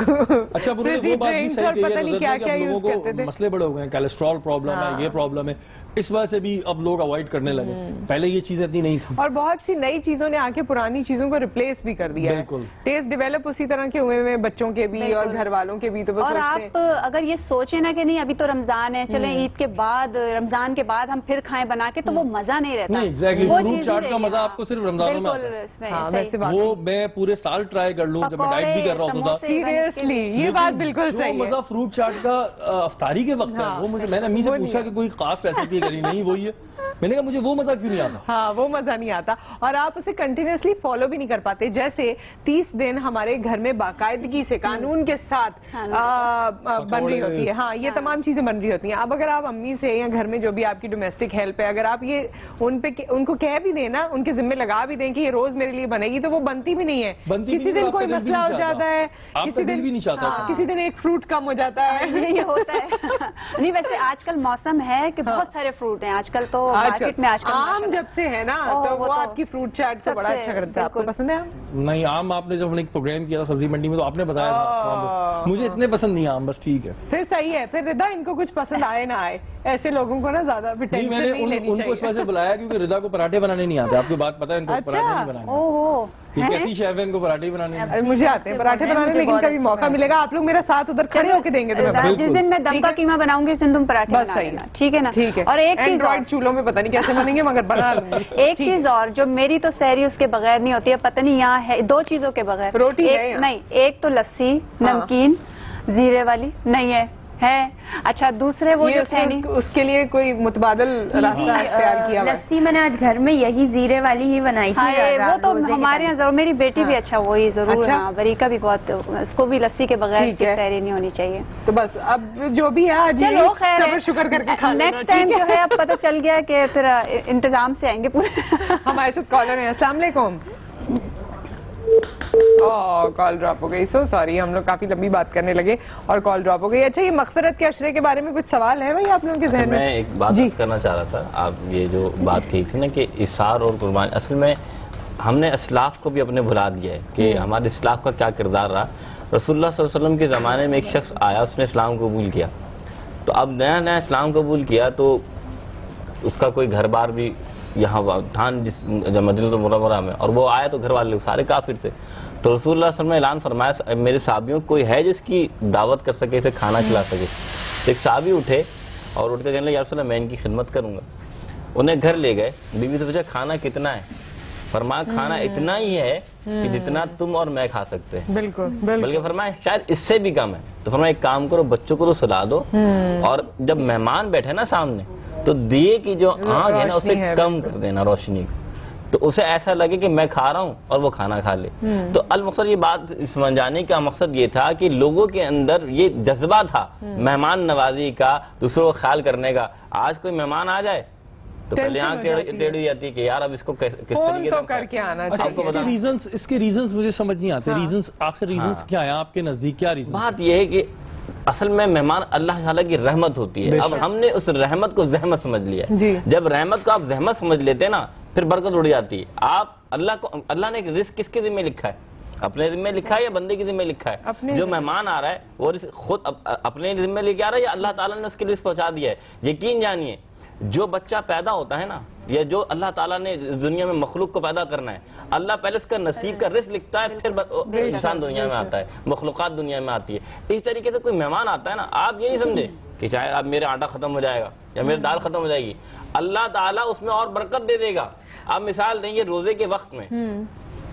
اچھا وہ بات بھی صحیح کہ لوگوں کو مسئلے بڑے ہو گئے ہیں, کولیسٹرول پرابلم ہے, یہ پرابلم ہے, اس وجہ سے بھی اب لوگ اوائڈ کرنے لگے. پہلے یہ چیزیں اتنی نہیں تھی, اور بہت سی نئی چیزوں نے آ کے پرانی چیزوں کو ریپلیس بھی کر دیا ہے. ٹیسٹ ڈیولپ اسی طرح کے ہوئے ہیں بچوں کے بھی اور گھر والوں کے بھی. تو اور آپ اگر یہ سوچیں نا کہ نہیں ابھی تو رمضان ہے, چلیں عید کے بعد, رمضان کے بعد ہم پھر کھائیں بنا کے, تو وہ مزہ نہیں رہتا. نہیں ایگزیکٹلی, فروٹ چاٹ کا مزہ آپ کو صرف رمضانوں میں آتا ہے. وہ میں پورے سال ٹرائی کر لوں جب میں ڈائٹ بھی کر رہا ہوتا تھا. سیریسلی یہ بات بالکل صحیح ہے. جو مزہ فروٹ چاٹ کا افطاری کے وقت ہے وہ مجھے, میں نے امی سے پوچھا کہ کوئی خاص ریسیپی کری, نہیں وہی ہے. میں نے کہا مجھے وہ مزہ کیوں نہیں آتا. ہاں وہ مزہ نہیں آتا, اور آپ اسے کنٹینیوسلی فالو بھی نہیں کر پاتے. جیسے 30 دن ہمارے گھر میں باقاعدگی سے قانون کے ساتھ بن رہی ہوتی ہے. ہاں یہ تمام چیزیں بن رہی ہوتی ہیں. اب اگر آپ امی سے یا گھر میں جو بھی آپ کی ڈومیسٹک ہیلپ ہے, اگر آپ یہ ان کو کہہ بھی دیں نا, ان کے ذمہ لگا بھی دیں کہ یہ روز میرے لیے بنے گی, تو وہ بنتی بھی نہیں ہے. کسی دن کوئی مسئلہ ہو جاتا ہے, کسی دن ایک فروٹ کم ہو جاتا ہے, یہ ہوتا ہے. نہیں ویسے آج کل موسم ہے کہ بہت سارے فروٹ ہیں آج کل, تو مارکیٹ میں آج کل آم جب سے ہے نا تو وہ آپ کی فروٹ چاٹ سے بڑا اچھا کرتا ہے. آپ کو پسند ہے آم؟ نہیں آم آپ نے جب ہم نے ایک پروگرام کیا تھا سبزی منڈی میں تو آپ نے بتایا تھا, مجھے اتنے پسند نہیں آم, بس ٹھیک ہے پھر صحیح ہے. پھر ردا ان کو کچھ پسند آئے نہ آئے, ایسے لوگوں کو نا زیادہ بھی ٹینشن نہیں لینی چاہیے. ان کو اس وجہ سے بلایا کیونکہ ردا کو پراٹھے بنانے نہیں آتے. آپ کو بات پتہ ہے ان کو پراٹھے نہیں بنانے, یہ کیسی شیف ہے ان کو پراٹھے بنانے. مجھے آتے ہیں پراٹھے بنانے, لیکن کبھی موقع ملے گا آپ لوگ میرا ساتھ ادھر کھڑے ہو کے دیں گے تمہیں. جس دن میں دم کا قیمہ بناؤں گی اس دن تم پراٹھے بنا لینا, ٹھیک ہے نا. اور ایک چیز, اینڈرائڈ چولہوں میں پتہ نہیں کیسے بنیں گے مگر بنا لوں گی. ایک چیز اور جو میری تو سحری اس کے بغیر نہیں ہوتی ہے, پتہ نہیں یہاں ہے 2 چیزوں کے بغیر. روٹی ہے نہیں, ایک تو لسی نمکین زیرے والی نہیں ہے. اچھا دوسرے وہ جو اس کے لیے کوئی متبادل راستہ اختیار کیا. لسی میں نے آج گھر میں یہی زیرے والی ہی بنائی تھی. وہ تو ہمارے یہاں ضرور, میری بیٹی بھی اچھا وہی ضرور, بریکہ بھی بہت, اس کو بھی لسی کے بغیر سحری نہیں ہونی چاہیے. تو بس اب جو بھی ہے چلو خیر, صبر شکر کر کے کھا لینا. نیکسٹ ٹائم جو ہے اب پتہ چل گیا کہ پھر انتظام سے آئیں گے پورے. ہمارے ساتھ کالر ہیں. السلام علیکم. کال ڈراپ ہو گئی, سو سوری, ہم لوگ کافی لمبی بات کرنے لگے اور کال ڈراپ ہو گئی. اچھا یہ مغفرت کے عشرے کے بارے میں کچھ سوال ہے بھائی آپ لوگوں کے ذہن میں؟ میں ایک بات کرنا چاہ رہا تھا. آپ یہ جو بات کی تھی نا کہ اثار اور قربانی, اصل میں ہم نے اسلاف کو بھی اپنے بھلا دیا ہے کہ ہمارے اسلاف کا کیا کردار رہا. رسول اللہ صلی اللہ علیہ وسلم کے زمانے میں ایک شخص آیا, اس نے اسلام قبول کیا, تو اب نیا نیا اسلام قبول کیا تو اس کا کوئی گھر بار بھی یہاں تھا مدینہ المنورہ میں, اور وہ آیا تو گھر والے سارے کافر تھے. تو رسول اللہ صلی اللہ علیہ وسلم نے اعلان فرمایا میرے صحابیوں کوئی ہے جس کی دعوت کر سکے, اسے کھانا کھلا سکے. ایک صحابی اٹھے اور اٹھ کے کہنے لگے یا رسول اللہ میں ان کی خدمت کروں گا. انہیں گھر لے گئے, بیوی سے پوچھا کھانا کتنا ہے, فرمایا کھانا اتنا ہی ہے کہ جتنا تم اور میں کھا سکتے ہیں. بالکل, بلکہ فرمایا شاید اس سے بھی کم ہے. تو فرمایا ایک کام کرو, بچوں کو تو سلا دو, اور جب مہمان بیٹھے نا سامنے تو دیے کی جو آنکھ ہے نا اسے کم کر دینا روشنی, تو اسے ایسا لگے کہ میں کھا رہا ہوں اور وہ کھانا کھا لے. تو المقصد یہ بات سمجھانے کا مقصد یہ تھا کہ لوگوں کے اندر یہ جذبہ تھا مہمان نوازی کا, دوسروں کو خیال کرنے کا. آج کوئی مہمان آ جائے تو پہلے آنکھ ٹیڑھی جاتی ہے کہ یار اب اس کو کس طریقے سے کر کے آنا چاہیے. اس کے ریزنز مجھے سمجھ نہیں آتے. آخر ریزنز کیا ہیں آپ کے نزدیک, کیا ریزنز؟ بات یہ ہے کہ اصل میں مہمان اللہ تعالیٰ کی رحمت ہوتی ہے. اب ہم نے اس رحمت کو زحمت سمجھ لیا. جب رحمت کو آپ زحمت سمجھ لیتے نا پھر برکت اڑ جاتی ہے. آپ اللہ نے رزق کس کے ذمہ لکھا ہے, اپنے ذمہ لکھا ہے یا بندے کی ذمہ لکھا ہے؟ جو مہمان آ رہا ہے وہ خود اپنے ذمہ لے کے آ رہا ہے یا اللہ تعالیٰ نے اس کے رزق پہنچا دیا ہے؟ یقین جانیے جو بچہ پیدا ہوتا ہے نا, یا جو اللہ تعالیٰ نے دنیا میں مخلوق کو پیدا کرنا ہے, اللہ پہلے اس کا نصیب کا رزق لکھتا ہے, پھر انسان دنیا میں آتا ہے, مخلوقات دنیا میں آتی ہے. اس طریقے سے کوئی مہمان آتا ہے نا, آپ یہ نہیں سمجھے کہ چاہے اب میرا آٹا ختم ہو جائے گا یا میری دال ختم ہو جائے گی, اللہ تعالیٰ اس میں اور برکت دے دے گا. آپ مثال دیں گے روزے کے وقت میں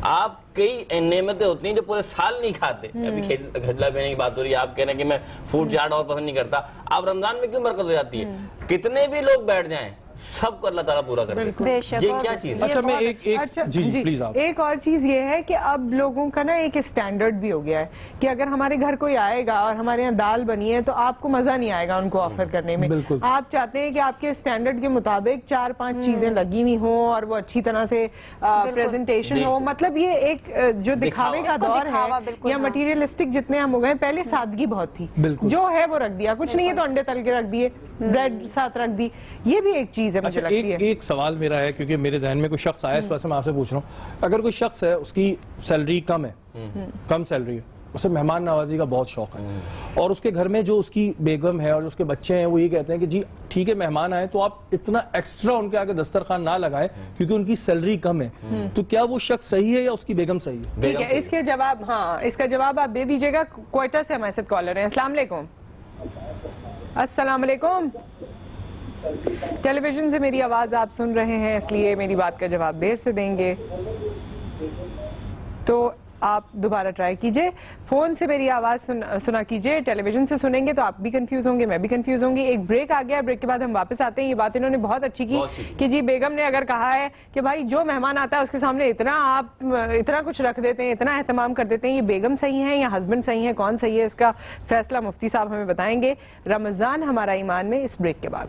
آپ کئی نعمتیں ہوتی ہیں جو پورے سال نہیں کھاتے. ابھی کھجلا پینے کی بات ہو رہی ہے, آپ کہہ رہے ہیں کہ میں فوڈ چاٹ اور پسند نہیں کرتا, آپ رمضان میں کیوں برکت ہو جاتی ہے؟ کتنے بھی لوگ بیٹھ جائیں سب کو اللہ تعالیٰ پورا کر دے. یہ کیا چیز ہے؟ اچھا میں ایک جی پلیز آپ. ایک اور چیز یہ ہے کہ اب لوگوں کا نا ایک اسٹینڈرڈ بھی ہو گیا ہے کہ اگر ہمارے گھر کوئی آئے گا اور ہمارے یہاں دال بنی ہے تو آپ کو مزہ نہیں آئے گا ان کو آفر کرنے میں. آپ چاہتے ہیں کہ آپ کے اسٹینڈرڈ کے مطابق 4-5 چیزیں لگی ہوئی ہوں اور وہ اچھی طرح سے پریزنٹیشن ہو. مطلب یہ ایک جو دکھاوے کا دور ہے یا مٹیریلسٹک جتنے ہم ہو گئے. پہلے سادگی بہت تھی, جو ہے وہ رکھ دیا, کچھ نہیں ہے تو انڈے تل کے رکھ دیے, بریڈ ساتھ رکھ دی. یہ بھی ایک چیز ہے مجھے لگتی ہے. ایک سوال میرا ہے کیونکہ میرے ذہن میں کوئی شخص آیا, اس وجہ سے میں آپ سے پوچھ رہا ہوں. اگر کوئی شخص ہے اس کی سیلری کم ہے, کم سیلری ہے, اسے مہمان نوازی کا بہت شوق ہے, اور اس کے گھر میں جو اس کی بیگم ہے اور اس کے بچے ہیں وہ یہ کہتے ہیں کہ جی ٹھیک ہے مہمان آئے تو آپ اتنا ایکسٹرا ان کے آگے دسترخوان نہ لگائیں کیونکہ ان کی سیلری کم ہے, تو کیا وہ شخص صحیح ہے یا اس کی بیگم صحیح ہے؟ ٹھیک ہے, اس کے جواب, ہاں اس کا جواب آپ دے دیجیے گا. کوئٹہ سے ہمارے ساتھ کالر ہیں. السلام علیکم. السلام علیکم. ٹیلی ویژن سے میری آواز آپ سن رہے ہیں اس لیے میری بات کا جواب دیر سے دیں گے, تو آپ دوبارہ ٹرائی کیجئے. فون سے میری آواز سنا کیجئے, ٹیلی ویژن سے سنیں گے تو آپ بھی کنفیوز ہوں گے, میں بھی کنفیوز ہوں گی. ایک بریک آ گیا, بریک کے بعد ہم واپس آتے ہیں. یہ بات انہوں نے بہت اچھی کی کہ جی بیگم نے اگر کہا ہے کہ بھائی جو مہمان آتا ہے اس کے سامنے اتنا کچھ رکھ دیتے ہیں, اتنا اہتمام کر دیتے ہیں, یہ بیگم صحیح ہے یا ہسبینڈ صحیح ہے, کون صحیح ہے, اس کا فیصلہ مفتی صاحب ہمیں بتائیں گے. رمضان ہمارا ایمان میں اس بریک کے بعد.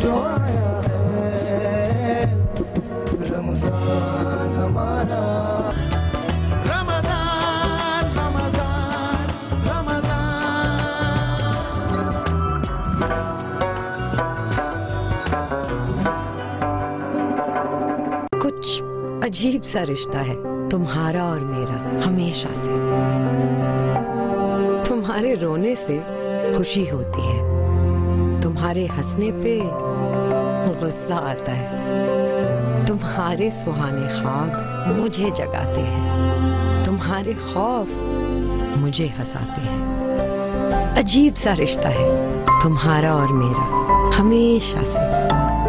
جو آیا ہے رمضان ہمارا, رمضان رمضان رمضان. کچھ عجیب سا رشتہ ہے تمہارا اور میرا ہمیشہ سے. تمہارے رونے سے خوشی ہوتی ہے, تمہارے ہنسنے پہ غصہ آتا ہے, تمہارے سہانے خواب مجھے جگاتے ہیں, تمہارے خوف مجھے ہنساتے ہیں. عجیب سا رشتہ ہے تمہارا اور میرا ہمیشہ سے,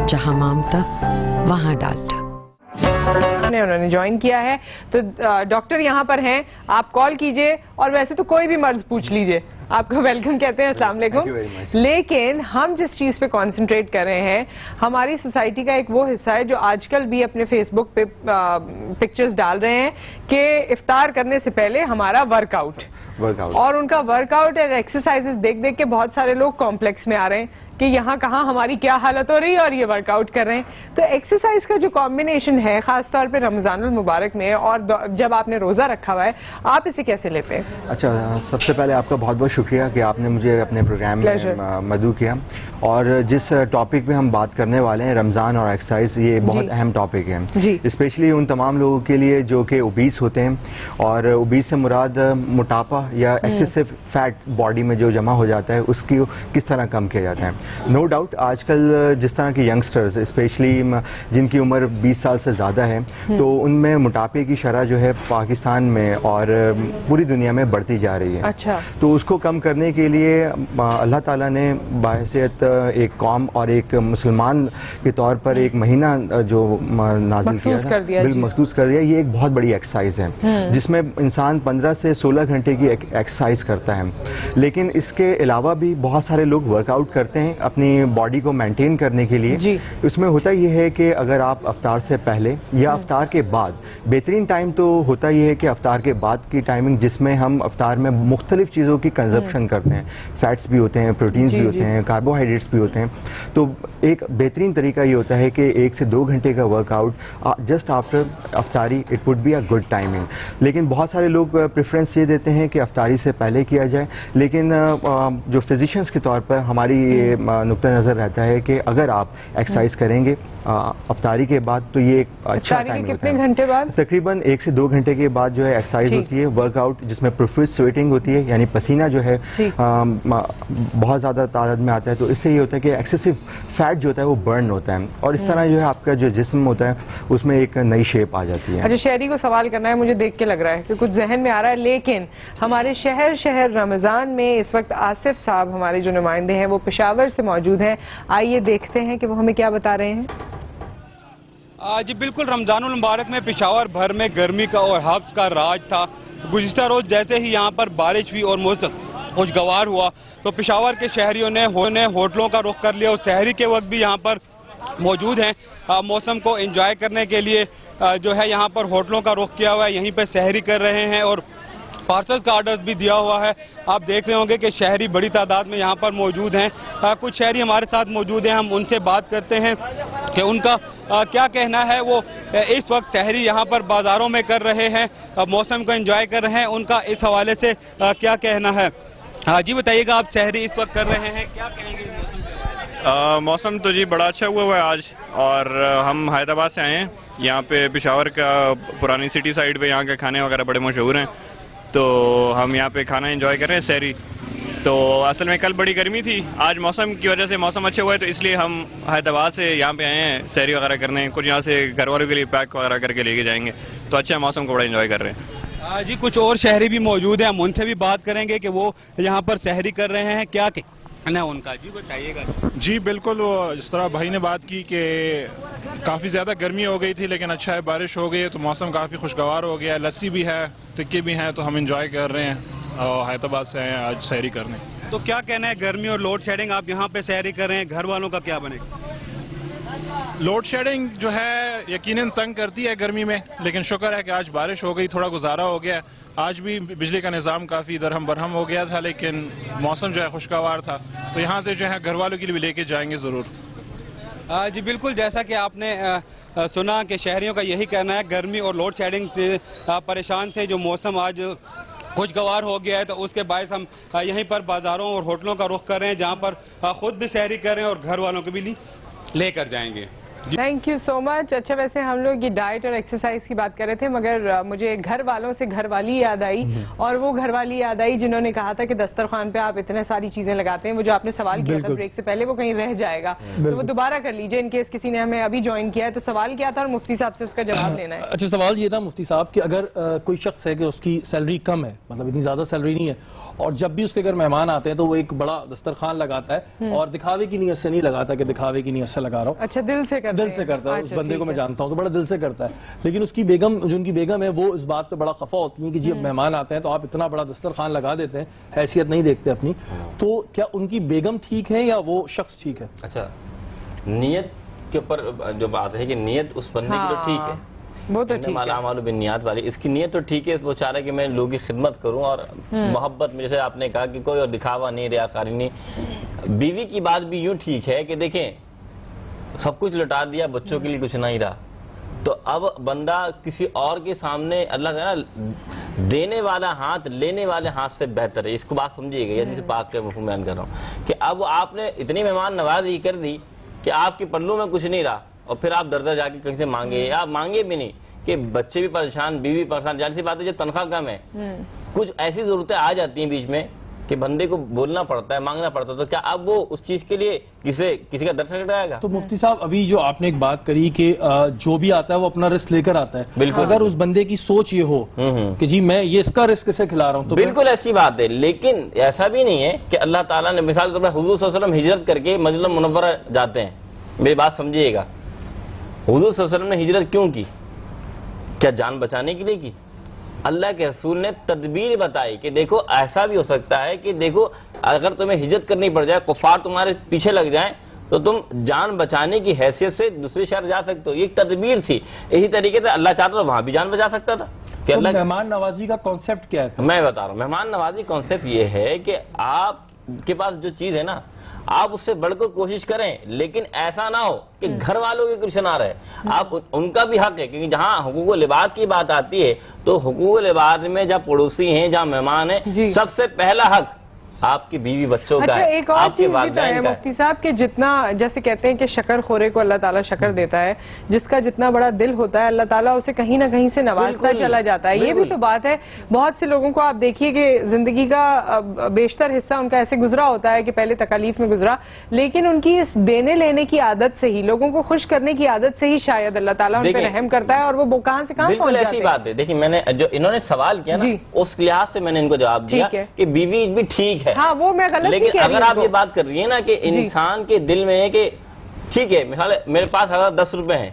جہاں مامتا وہاں ڈالتا. انہوں نے جوائن کیا ہے تو ڈاکٹر یہاں پر ہیں, آپ کال کیجئے اور ویسے تو کوئی بھی مرض پوچھ لیجئے, آپ کو ویلکم کہتے ہیں. السلام علیکم. لیکن ہم جس چیز پہ کانسنٹریٹ کر رہے ہیں, ہماری سوسائٹی کا ایک وہ حصہ ہے جو آج کل بھی اپنے فیس بک پہ پکچرز ڈال رہے ہیں کہ افطار کرنے سے پہلے ہمارا ورک آؤٹ, اور ان کا ورک آؤٹ اور ایکسرسائزز دیکھ دیکھ کے بہت سارے لوگ کمپلیکس میں آ رہے ہیں کہ یہاں کہاں ہماری کیا حالت ہو رہی ہے اور یہ ورک آؤٹ کر رہے ہیں. تو ایکسرسائز کا جو کمبینیشن ہے خاص طور پہ رمضان المبارک میں, اور جب آپ نے روزہ رکھا ہوا ہے, آپ اسے کیسے لیتے ہیں؟ اچھا, سب سے پہلے آپ کا بہت بہت شکریہ کہ آپ نے مجھے اپنے پروگرام میں مدعو کیا. اور جس ٹاپک پہ ہم بات کرنے والے ہیں رمضان اور ایکسرسائز, یہ بہت اہم ٹاپک ہے, اسپیشلی ان تمام لوگوں کے لیے جو کہ اوبیس ہوتے ہیں, اور اوبیس سے مراد موٹاپا یا ایکسیسو فیٹ باڈی میں جو جمع ہو جاتا ہے اس کی کس طرح کم کیا جاتا ہے. نو ڈاؤٹ آج کل جس طرح کے ینگسٹرز اسپیشلی جن کی عمر 20 سال سے زیادہ ہے, تو ان میں موٹاپے کی شرح جو ہے پاکستان میں اور پوری دنیا میں بڑھتی جا رہی ہے. تو اس کو کم کرنے کے لیے اللہ تعالیٰ نے بحیثیت ایک قوم اور ایک مسلمان کے طور پر ایک مہینہ جو نازل کیا تھا, مخصوص کر دیا. یہ ایک بہت بڑی ایکسرسائز ہے جس میں انسان 15 سے 16 گھنٹے کی ایکسرسائز کرتا ہے. لیکن اس کے علاوہ بھی بہت سارے لوگ ورک آؤٹ کرتے ہیں اپنی باڈی کو مینٹین کرنے کے لیے. اس میں ہوتا یہ ہے کہ اگر آپ افطار سے پہلے یا افطار کے بعد, بہترین ٹائم تو ہوتا یہ ہے کہ افطار کے بعد کی ٹائمنگ جس میں ہم افطار میں مختلف چیزوں کی کنزپشن کرتے ہیں, فیٹس بھی ہوتے ہیں, پروٹینز بھی ہوتے ہیں, کاربوہائیڈریٹس بھی ہوتے ہیں. تو ایک بہترین طریقہ یہ ہوتا ہے کہ 1 سے 2 گھنٹے کا ورک آؤٹ جسٹ آفٹر افطاری, it would be a good timing. لیکن بہت سارے لوگ پریفرنس یہ دیتے ہیں کہ افطاری سے پہلے کیا جائے. لیکن جو فزیشینس کے طور پر ہماری یہ نقطہ نظر رہتا ہے کہ اگر آپ ایکسرسائز کریں گے افطاری کے بعد تو یہ ایک اچھا ٹائم ہوتا ہے. تقریباً 1 سے 2 گھنٹے کے بعد جو ہے ایکسرسائز ہوتی ہے, ورک آؤٹ جس میں پروفیوز سویٹنگ ہوتی ہے, یعنی پسینہ جو ہے بہت زیادہ تعداد میں آتا ہے. تو اس سے یہ ہوتا ہے کہ ایکسیسو فیٹ جو ہوتا ہے وہ برن ہوتا ہے, اور اس طرح جو ہے آپ کا جو جسم ہوتا ہے اس میں ایک نئی شیپ آ جاتی ہے. اچھا, شہری کو سوال کرنا ہے, مجھے دیکھ کے لگ رہا ہے کہ کچھ ذہن میں آ رہا ہے, لیکن ہمارے شہر رمضان میں اس وقت آصف صاحب ہمارے جو نمائندے ہیں وہ پشاور سے موجود ہیں. آئیے دیکھتے ہیں کہ وہ ہمیں کیا بتا رہے ہیں. جی بالکل, رمضان المبارک میں پشاور بھر میں گرمی کا اور حبس کا راج تھا. گزشتہ روز جیسے ہی یہاں پر بارش ہوئی اور خوشگوار ہوا تو پشاور کے شہریوں نے ہوٹلوں کا رخ کر لیا اور سحری کے وقت بھی یہاں پر موجود ہیں. موسم کو انجوائے کرنے کے لیے جو ہے یہاں پر ہوٹلوں کا رخ کیا ہوا ہے, یہیں پہ سحری کر رہے ہیں اور پارسلز کا آرڈرز بھی دیا ہوا ہے. آپ دیکھ رہے ہوں گے کہ شہری بڑی تعداد میں یہاں پر موجود ہیں. کچھ شہری ہمارے ساتھ موجود ہیں, ہم ان سے بات کرتے ہیں کہ ان کا کیا کہنا ہے. وہ اس وقت سحری یہاں پر بازاروں میں کر رہے ہیں, موسم کو انجوائے کر رہے ہیں, ان کا اس حوالے سے کیا کہنا ہے. جی بتائیے گا, آپ سحری اس وقت کر رہے ہیں, کیا کہیں گے موسم سے؟ موسم تو جی بڑا اچھا ہوا ہے آج, اور ہم حیدرآباد سے آئے ہیں. یہاں پہ پشاور کا پرانی سٹی سائڈ پہ یہاں کے کھانے وغیرہ بڑے مشہور ہیں, تو ہم یہاں پہ کھانا انجوائے کر رہے ہیں سحری. تو اصل میں کل بڑی گرمی تھی, آج موسم کی وجہ سے موسم اچھا ہوا ہے, تو اس لیے ہم حیدرآباد سے یہاں پہ آئے ہیں سحری وغیرہ کرنے. کچھ یہاں سے گھر والوں کے لیے پیک وغیرہ کر کے لے کے جائیں گے, تو اچھا موسم کو بڑا انجوائے کر رہے ہیں. جی کچھ اور شہری بھی موجود ہیں, ہم ان سے بھی بات کریں گے کہ وہ یہاں پر سحری کر رہے ہیں, کیا کہنا ہے ان کا. جی بتائیے گا. جی بالکل, وہ جس طرح بھائی نے بات کی کہ کافی زیادہ گرمی ہو گئی تھی, لیکن اچھا ہے بارش ہو گئی ہے تو موسم کافی خوشگوار ہو گیا ہے. لسی بھی ہے, ٹکے بھی ہیں, تو ہم انجوائے کر رہے ہیں اور حیدرآباد سے آئے ہیں آج سحری کرنے. تو کیا کہنا ہے, گرمی اور لوڈ شیڈنگ, آپ یہاں پہ سحری کر رہے ہیں, گھر والوں کا کیا بنے گا؟ لوڈ شیڈنگ جو ہے یقیناً تنگ کرتی ہے گرمی میں, لیکن شکر ہے کہ آج بارش ہو گئی, تھوڑا گزارا ہو گیا. آج بھی بجلی کا نظام کافی درہم برہم ہو گیا تھا, لیکن موسم جو ہے خوشگوار تھا, تو یہاں سے جو ہے گھر والوں کے لیے بھی لے کے جائیں گے ضرور. جی بالکل, جیسا کہ آپ نے سنا کہ شہریوں کا یہی کہنا ہے, گرمی اور لوڈ شیڈنگ سے پریشان تھے. جو موسم آج خوشگوار ہو گیا ہے تو اس کے باعث ہم یہیں پر بازاروں اور ہوٹلوں کا رخ کر رہے ہیں, جہاں پر خود بھی سحری کر رہے ہیں اور گھر والوں کو بھی لے کر جائیں گے. تھینک یو سو مچ. اچھا, ویسے ہم لوگ یہ ڈائٹ اور ایکسرسائز کی بات کر رہے تھے, مگر مجھے گھر والوں سے گھر والی یاد آئی, اور وہ گھر والی یاد آئی جنہوں نے کہا تھا کہ دسترخوان پہ آپ اتنے ساری چیزیں لگاتے ہیں. وہ جو آپ نے سوال کیا تھا بریک سے پہلے, وہ کہیں رہ جائے گا, تو وہ دوبارہ کر لیجئے ان کیس کسی نے ہمیں ابھی جوائن کیا ہے. تو سوال کیا تھا اور مفتی صاحب سے اس کا جواب دینا ہے. اچھا, سوال یہ تھا مفتی صاحب کہ اگر کوئی شخص ہے کہ اس کی سیلری کم ہے, مطلب اتنی زیادہ سیلری نہیں ہے, اور جب بھی اس کے گھر مہمان آتے ہیں تو وہ ایک بڑا دسترخوان لگاتا ہے, اور دکھاوے کی نیت سے نہیں لگاتا کہ دکھاوے کی نیت سے لگا رہا ہوں. اچھا, دل سے کرتا ہے. اس بندے کو میں جانتا ہوں تو بڑا دل سے کرتا ہے, لیکن اس کی بیگم, جو ان کی بیگم ہے, وہ اس بات پہ بڑا خفا ہوتی ہیں کہ جی اب مہمان آتے ہیں تو آپ اتنا بڑا دسترخوان لگا دیتے ہیں, حیثیت نہیں دیکھتے اپنی. تو کیا ان کی بیگم ٹھیک ہے یا وہ شخص ٹھیک ہے؟ اچھا, نیت کے اوپر جو بات ہے کہ نیت اس بندے کی تو ٹھیک ہے, وہ تو ٹھیک ہے, اعمال بالنیات والی, اس کی نیت تو ٹھیک ہے. وہ چاہ رہا ہے کہ میں لوگوں کی خدمت کروں اور محبت میں, جیسے آپ نے کہا کہ کوئی اور دکھاوا نہیں, ریاکاری نہیں. بیوی کی بات بھی یوں ٹھیک ہے کہ دیکھیں سب کچھ لٹا دیا, بچوں کے لیے کچھ نہیں رہا, تو اب بندہ کسی اور کے سامنے, اللہ تعالیٰ دینے والا ہاتھ لینے والے ہاتھ سے بہتر ہے. اس کو بات سمجھیے گا, یا جسے پاک کے مفہوم بیان کر رہا ہوں, کہ اب آپ نے اتنی مہمان نوازی کر دی کہ آپ کے پلوں میں کچھ نہیں رہا, اور پھر آپ ڈرتا جا کے کہیں سے مانگے, یا آپ مانگے بھی نہیں, کہ بچے بھی پریشان, بیوی پریشان. جان سی بات ہے, جب تنخواہ کم ہے, کچھ ایسی ضرورتیں آ جاتی ہیں بیچ میں کہ بندے کو بولنا پڑتا ہے, مانگنا پڑتا ہے, تو کیا اب وہ اس چیز کے لیے کسی کا در سکٹ آئے گا؟ تو مفتی صاحب, ابھی جو آپ نے ایک بات کری کہ جو بھی آتا ہے وہ اپنا رسک لے کر آتا ہے, اگر اس بندے کی سوچ یہ ہو کہ جی میں یہ اس کا رسک سے کھلا رہا ہوں, تو بالکل ایسی بات ہے. لیکن ایسا بھی نہیں ہے کہ اللہ تعالیٰ نے, مثال کے طور پر حضور صلی اللہ علیہ وسلم ہجرت کر کے مسجد المنورہ جاتے ہیں. میری بات سمجھیے گا, حضور صلی اللہ علیہ وسلم نے ہجرت کیوں کی؟ کیا جان بچانے کے لیے کی؟ اللہ کے رسول نے تدبیر بتائی کہ دیکھو ایسا بھی ہو سکتا ہے کہ دیکھو اگر تمہیں ہجرت کرنی پڑ جائے, کفار تمہارے پیچھے لگ جائیں, تو تم جان بچانے کی حیثیت سے دوسرے شہر جا سکتے ہو. یہ ایک تدبیر تھی. اسی طریقے سے اللہ چاہتا تو وہاں بھی جان بچا سکتا تھا. کہ اللہ مہمان نوازی کا کانسیپٹ کیا ہے؟ میں بتا رہا ہوں, مہمان نوازی کانسیپٹ یہ ہے کہ آپ کے پاس جو چیز ہے نا, آپ اس سے بڑھ کر کوشش کریں, لیکن ایسا نہ ہو کہ گھر والوں کے کچھ نہ رہے. آپ ان کا بھی حق ہے, کیونکہ جہاں حقوق و لباس کی بات آتی ہے تو حقوق و لباس میں جہاں پڑوسی ہیں, جہاں مہمان ہیں, سب سے پہلا حق آپ کی بیوی بچوں کا ہے, آپ کے والدین کا ہے. مفتی صاحب کہ جتنا, جیسے کہتے ہیں کہ شکر خورے کو اللہ تعالیٰ شکر دیتا ہے, جس کا جتنا بڑا دل ہوتا ہے اللہ تعالیٰ اسے کہیں نہ کہیں سے نوازتا چلا جاتا ہے. یہ بھی تو بات ہے. بہت سے لوگوں کو آپ دیکھیے کہ زندگی کا بیشتر حصہ ان کا ایسے گزرا ہوتا ہے کہ پہلے تکالیف میں گزرا, لیکن ان کی اس دینے لینے کی عادت سے ہی, لوگوں کو خوش کرنے کی عادت سے ہی شاید اللہ تعالیٰ ان پہ رحم کرتا ہے, اور وہ کہاں سے کہاں پہنچ جاتے ہیں. ایسی بات ہے. دیکھیں میں نے جو انہوں نے سوال کیا نا, اس لحاظ سے میں نے ان کو جواب دیا کہ بیوی بھی ٹھیک ہے. ہاں, وہ میں غلط, لیکن اگر آپ یہ بات کر رہی ہیں نا کہ انسان کے دل میں ہے کہ ٹھیک ہے, مثال میرے پاس اگر 10 روپے ہیں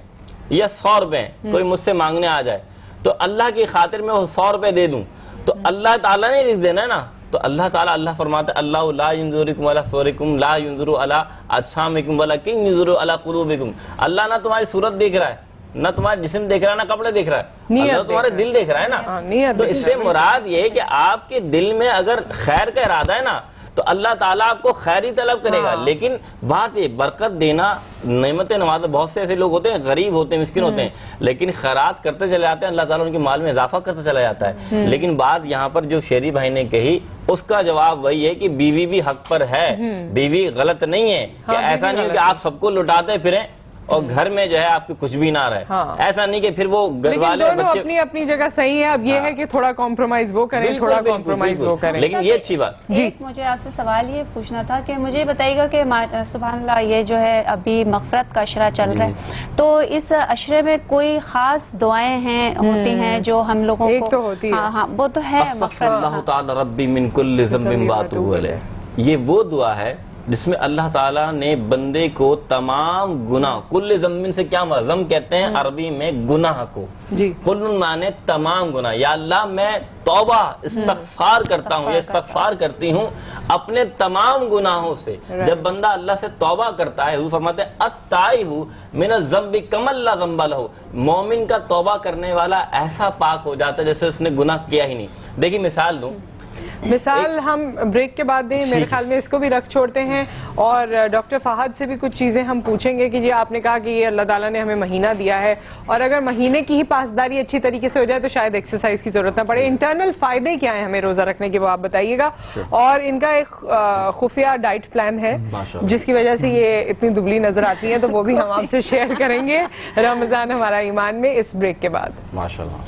یا 100 روپے ہیں, کوئی مجھ سے مانگنے آ جائے, تو اللہ کی خاطر میں وہ 100 روپے دے دوں, تو اللہ تعالیٰ نے رزق دینا ہے نا, تو اللہ تعالیٰ اللہ فرماتا ہے اللہ لا ینظرکم علی صورکم لا ینظر علی اجسامکم ولکن ینظر علی قلوبکم. اللہ نہ تمہاری صورت دیکھ رہا ہے، نہ تمہارا جسم دیکھ رہا ہے، نہ کپڑے دیکھ رہا ہے، اللہ تمہارے دل دیکھ رہا ہے نا. تو اس سے مراد یہ ہے کہ آپ کے دل میں اگر خیر کا ارادہ ہے نا تو اللہ تعالیٰ آپ کو خیر ہی طلب کرے گا. لیکن بات یہ برکت دینا، نعمت نوازنا، بہت سے ایسے لوگ ہوتے ہیں غریب ہوتے ہیں، مسکین ہوتے ہیں، لیکن خیرات کرتے چلے جاتے ہیں، اللہ تعالیٰ ان کے مال میں اضافہ کرتا چلا جاتا ہے. لیکن بات یہاں پر جو شیری بھائی نے کہی اس کا جواب وہی ہے کہ بیوی بھی حق پر ہے، بیوی غلط نہیں ہے، کہ ایسا نہیں کہ آپ سب کو لٹاتے پھریں اور گھر میں جو ہے آپ کی کچھ بھی نہ رہے. ایسا نہیں کہ پھر وہ گھر والے بچے اپنی اپنی جگہ صحیح ہے. اب یہ ہے کہ تھوڑا کمپرومائز وہ کریں، تھوڑا کمپرومائز وہ کریں. لیکن یہ اچھی بات. ایک مجھے آپ سے سوال یہ پوچھنا تھا کہ مجھے بتائیے گا کہ سبحان اللہ یہ جو ہے ابھی مغفرت کا عشرہ چل رہا ہے، تو اس عشرے میں کوئی خاص دعائیں ہیں ہوتی ہیں جو ہم لوگوں کو؟ ایک تو ہوتی ہے، ہاں وہ تو ہے استغفر اللہ تعالی ربی من کل ذنب واتوب الیہ. یہ وہ دعا ہے جس میں اللہ تعالیٰ نے بندے کو تمام گناہ، کل ذنب سے کیا مراد، ذنب کہتے ہیں عربی میں گناہ کو، کل معنی تمام گناہ. یا اللہ میں توبہ استغفار کرتا ہوں یا استغفار کرتی ہوں اپنے تمام گناہوں سے. جب بندہ اللہ سے توبہ کرتا ہے، حضور فرماتے ہیں التائب من الذنب کمن لا ذنب لہ. مومن کا توبہ کرنے والا ایسا پاک ہو جاتا ہے جیسے اس نے گناہ کیا ہی نہیں. دیکھیں مثال دوں، مثال ہم بریک کے بعد دیں، میرے خیال میں اس کو بھی رکھ چھوڑتے ہیں اور ڈاکٹر فہد سے بھی کچھ چیزیں ہم پوچھیں گے کہ یہ آپ نے کہا کہ یہ اللہ تعالیٰ نے ہمیں مہینہ دیا ہے اور اگر مہینے کی ہی پاسداری اچھی طریقے سے ہو جائے تو شاید ایکسرسائز کی ضرورت نہ پڑے. انٹرنل فائدے کیا ہیں ہمیں روزہ رکھنے کے وہ آپ بتائیے گا. اور ان کا ایک خفیہ ڈائٹ پلان ہے جس کی وجہ سے یہ اتنی دبلی نظر آتی ہیں، تو وہ بھی ہم آپ سے شیئر کریں گے رمضان ہمارا ایمان میں اس بریک کے بعد. ماشاءاللہ.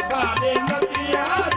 سارے نبیاں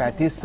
35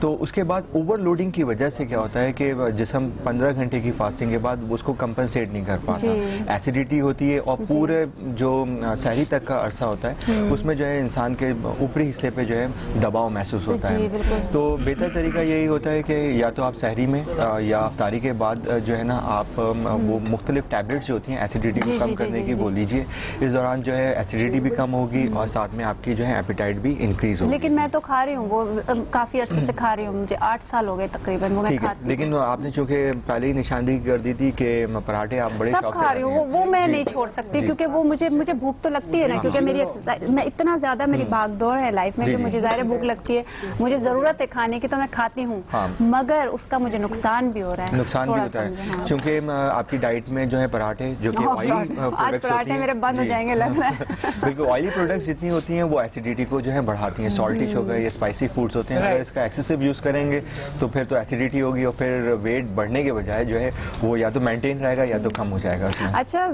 تو اس کے بعد اوور لوڈنگ کی وجہ سے کیا ہوتا ہے کہ جسم 15 گھنٹے کی فاسٹنگ کے بعد اس کو کمپنسیٹ نہیں کر پاتا, ایسیڈیٹی ہوتی ہے, اور پورے جو سحری تک کا عرصہ ہوتا ہے اس میں جو ہے انسان کے اوپری حصے پہ جو ہے دباؤ محسوس ہوتا ہے. تو بہتر طریقہ یہی ہوتا ہے کہ یا تو آپ سحری میں یا افطاری کے بعد جو ہے نا آپ وہ مختلف ٹیبلٹس جو ہوتی ہیں ایسیڈیٹی کو کم کرنے کی وہ لیجیے. اس دوران جو ہے ایسیڈیٹی بھی کم ہوگی اور ساتھ میں آپ کی جو ہے ایپیٹائٹ بھی انکریز ہوگی. لیکن میں تو کھا رہی ہوں, وہ کافی عرصے سے کھا رہی ہوں, مجھے 8 سال ہو گئے تقریباً وہ میں کھاتی ہوں. لیکن آپ نے چونکہ پہلے ہی نشاندہی کر دی تھی کہ پراٹھے آپ بڑے سب کھا رہی ہوں, وہ میں نہیں چھوڑ سکتی کیونکہ وہ مجھے بھوک تو لگتی ہے نا, کیونکہ میری ایکسرسائز میں اتنا زیادہ میری بھاگ دوڑ ہے لائف میں کہ مجھے ظاہر بھوک لگتی ہے, مجھے ضرورت ہے کھانے کی تو میں کھاتی ہوں, مگر اس کا مجھے نقصان بھی ہو رہا ہے. نقصان بھی ہوتا ہے چونکہ آپ کی ڈائٹ میں جو ہے پراٹھے جو کہ آئلی آج پراٹھے میرے بند ہو جائیں گے لگ رہا ہے. بالکل آئلی پروڈکٹس جتنی ہوتی ہیں وہ ایسیڈیٹی کو جو ہے بڑھاتی ہیں. سالٹش ہو گئے یا اسپائسی فوڈس ہوتے ہیں, اگر اس کا ایکسیسو یوز کریں گے تو پھر تو ایسیڈیٹی ہوگی اور پھر ویٹ بڑھنے کے بجائے جو ہے وہ یا تو مینٹین رہے گا یا تو کم ہو جائے گا. اچھا,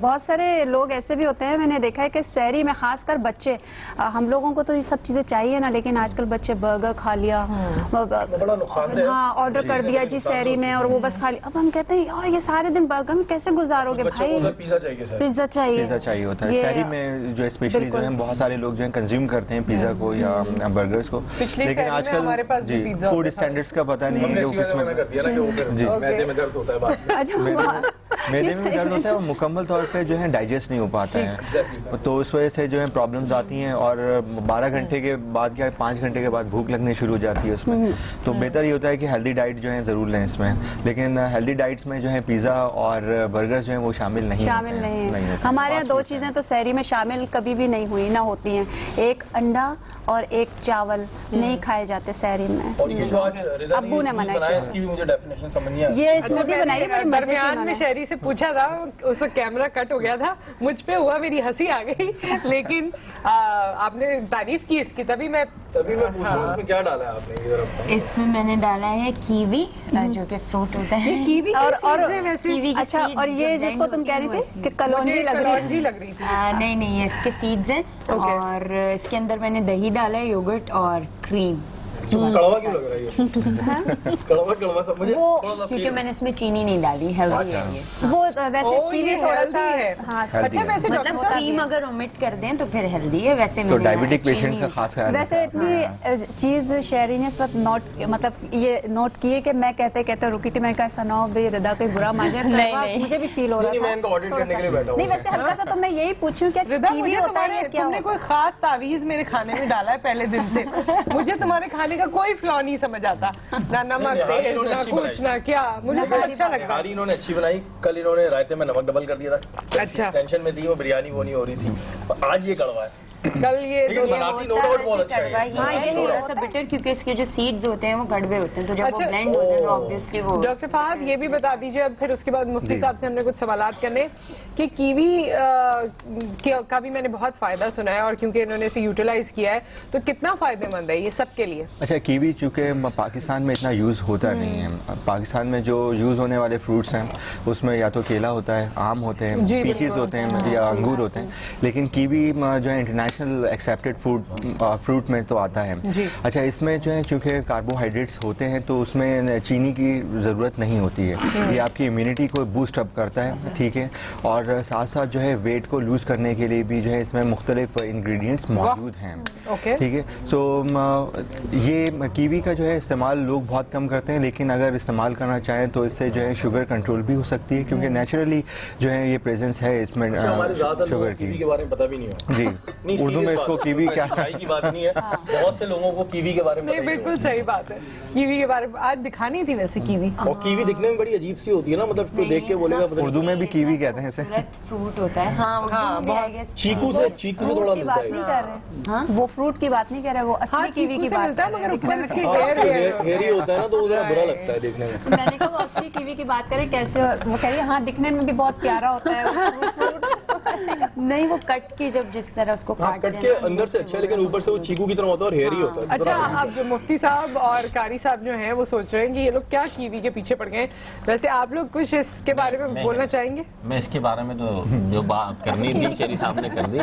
بہت سارے لوگ ایسے بھی ہوتے ہیں, میں نے دیکھا ہے کہ سحری میں خاص کر بچے, ہم لوگوں کو تو یہ سب چیزیں چاہیے نا, لیکن آج کل بچے برگر کھا لیا, ہاں آرڈر کر دیا جی سحری میں اور وہ بس کھا لیا. اب ہم کہتے ہیں یار یہ سارے دن برگر میں کیسے گزارو گے بھائی, پیزا چاہیے ہوتا ہے. سحری میں جو اسپیشلی جو ہے بہت سارے لوگ جو ہے کنزیوم کرتے ہیں پیزا کو یا برگرز کو, لیکن آج کل فوڈ اسٹینڈرڈس کا پتہ نہیں ہے کہ وہ کس میں میدے میں درد ہوتا ہے اور مکمل طور پہ جو ہے ڈائجسٹ نہیں ہو پاتا ہے, تو اس وجہ سے جو ہے پرابلمز آتی ہیں اور 12 گھنٹے کے بعد کیا 5 گھنٹے کے بعد بھوک لگنے شروع ہو جاتی ہے اس میں. تو بہتر یہ ہوتا ہے کہ ہیلدی ڈائٹ جو ہے ضرور لیں اس میں, لیکن ہیلدی ڈائٹس میں جو ہے پیزا اور برگرز جو ہیں وہ شامل نہیں ہیں. ہمارے یہاں 2 چیزیں تو سحری میں شامل کبھی بھی نہیں ہوئی, نہ ہوتی ہیں, ایک انڈا اور ایک چاول نہیں کھائے جاتے سحری میں. ابو نے منع کیا, یہ اسموتھی بنائی بڑی مزے کی. درمیان میں شہری سے پوچھا تھا, اس وقت کیمرہ کٹ ہو گیا تھا, مجھ پہ ہوا, میری ہنسی آ گئی, لیکن آپ نے تعریف کی اس کی, تبھی میں پوچھوں اس میں کیا ڈالا ہے آپ نے. اس میں نے ڈالا ہے کیوی جو کہ فروٹ ہوتا ہے, کیوی اچھا, اور یہ جس کو تم کہہ رہی تھی کہ کلونجی لگ رہی تھی, نہیں یہ اس کے سیڈز ہیں, اور اس کے اندر میں نے دہی ڈالا ہے, یوگرٹ اور کریم. کڑوا کیوں لگ رہا ہے کڑوا سب مجھے, کیونکہ میں نے اس میں چینی نہیں ڈالی, ہیلدی ہے یہ. وہ ویسے کیوی تھوڑا سا ہے, اچھا ویسے مطلب کریم اگر اومٹ کر دیں تو پھر ہیلدی ہے. ویسے تو ڈائبٹک پیشنٹس کا خاص خیال, ویسے اتنی چیز شہری نے اس وقت نوٹ مطلب یہ نوٹ کیے کہ میں کہتے رکی تھی, میں کہا ایسا نہ ہو بھائی ردا کوئی برا مان جائے, مجھے بھی فیل ہو رہا تھا. نہیں ویسے ہلکا سا تو میں یہی پوچھوں کہ کیوی ہوتا ہے کیا, تم نے کوئی خاص تعویذ میرے کھانے میں ڈالا ہے پہلے دن سے, مجھے تمہارے کھانے کا کوئی فلا نہیں سمجھ آتا, نہ نمک تیز نہ کچھ نہ کیا, مجھے سب اچھا لگتا ہے. انہوں نے اچھی بنائی, کل انہوں نے رائتے میں نمک ڈبل کر دیا تھا, اچھا ٹینشن میں تھی وہ بریانی وہ نہیں ہو رہی تھی, آج یہ کڑوا ہے. کل یہ بناتی نو ڈاؤٹ بہت اچھا ہے. ہاں یہ تھوڑا سا بیٹر کیونکہ اس کے جو سیڈز ہوتے ہیں وہ کڑوے ہوتے ہیں, تو جب وہ بلینڈ ہوتے ہیں تو obviously وہ. ڈاکٹر فہد یہ بھی بتا دیجیے, اب پھر اس کے بعد مفتی صاحب سے ہم نے کچھ سوالات کرنے کہ کیوی کا بھی میں نے بہت فائدہ سنا ہے, اور کیونکہ انہوں نے اسے یوٹیلائز کیا ہے تو کتنا فائدہ مند ہے یہ سب کے لیے. اچھا کیوی چونکہ پاکستان میں اتنا یوز ہوتا نہیں ہے, پاکستان میں جو یوز ہونے والے فروٹس ہیں اس میں یا تو کیلا ہوتا ہے, آم ہوتے ہیں, پیچز ہوتے ہیں یا انگور ہوتے ہیں, لیکن کیوی جو ہے انٹرنیشنل ایکسیپٹڈ فروٹ میں تو آتا ہے. اچھا اس میں جو ہے چونکہ کاربوہائیڈریٹس ہوتے ہیں تو اس میں چینی کی ضرورت نہیں ہوتی ہے, یہ آپ کی امیونٹی کو بوسٹ اپ کرتا ہے, ٹھیک ہے, اور ساتھ ساتھ جو ہے ویٹ کو لوز کرنے کے لیے بھی جو ہے اس میں مختلف انگریڈینٹس موجود ہیں, ٹھیک ہے. سو یہ کیوی کا جو ہے استعمال لوگ بہت کم کرتے ہیں, لیکن اگر استعمال کرنا چاہیں تو اس سے جو ہے شوگر کنٹرول بھی ہو سکتی ہے, کیونکہ نیچرلی جو ہے یہ پریزنس ہے اس میں شوگر کی. کے بارے میں پتہ بھی نہیں ہو جی, اردو میں اس کو کیوی کیا کی بات نہیں ہے, بہت سے لوگوں کو کیوی کے بارے میں نہیں, بالکل صحیح بات ہے. کیوی کے بارے میں آج دکھانی تھی ویسے کیوی, اور کیوی دکھنے میں بڑی عجیب سی ہوتی ہے نا, مطلب کوئی دیکھ کے بولے گا. اردو میں بھی کیوی کہتے ہیں اسے, فروٹ ہوتا ہے. ہاں چیکو سے تھوڑا ملتا ہے. وہ فروٹ کی بات نہیں کر رہے, وہ اصلی کیوی کی بات ہے, مگر اوپر اس کی ہیری ہوتا ہے نا تو ذرا برا لگتا ہے دیکھنے میں. میں نے کہا وہ اصلی کیوی کی بات کریں کیسے, وہ کہہ رہی ہے ہاں دکھنے میں بھی بہت پیارا ہوتا ہے. نہیں وہ کٹ کے جب جس طرح اس کو کٹ کے اندر سے اچھا ہے لیکن اوپر سے وہ چیکو کی طرح ہوتا ہے اور ہیئری ہوتا ہے. اچھا اب جو مفتی صاحب اور قاری صاحب جو ہیں وہ سوچ رہے ہیں کہ یہ لوگ کیا کیوی کے پیچھے پڑ گئے. ویسے آپ لوگ کچھ اس کے بارے میں بولنا چاہیں گے؟ میں اس کے بارے میں تو جو بات کرنی تھی شیری صاحب نے کر دی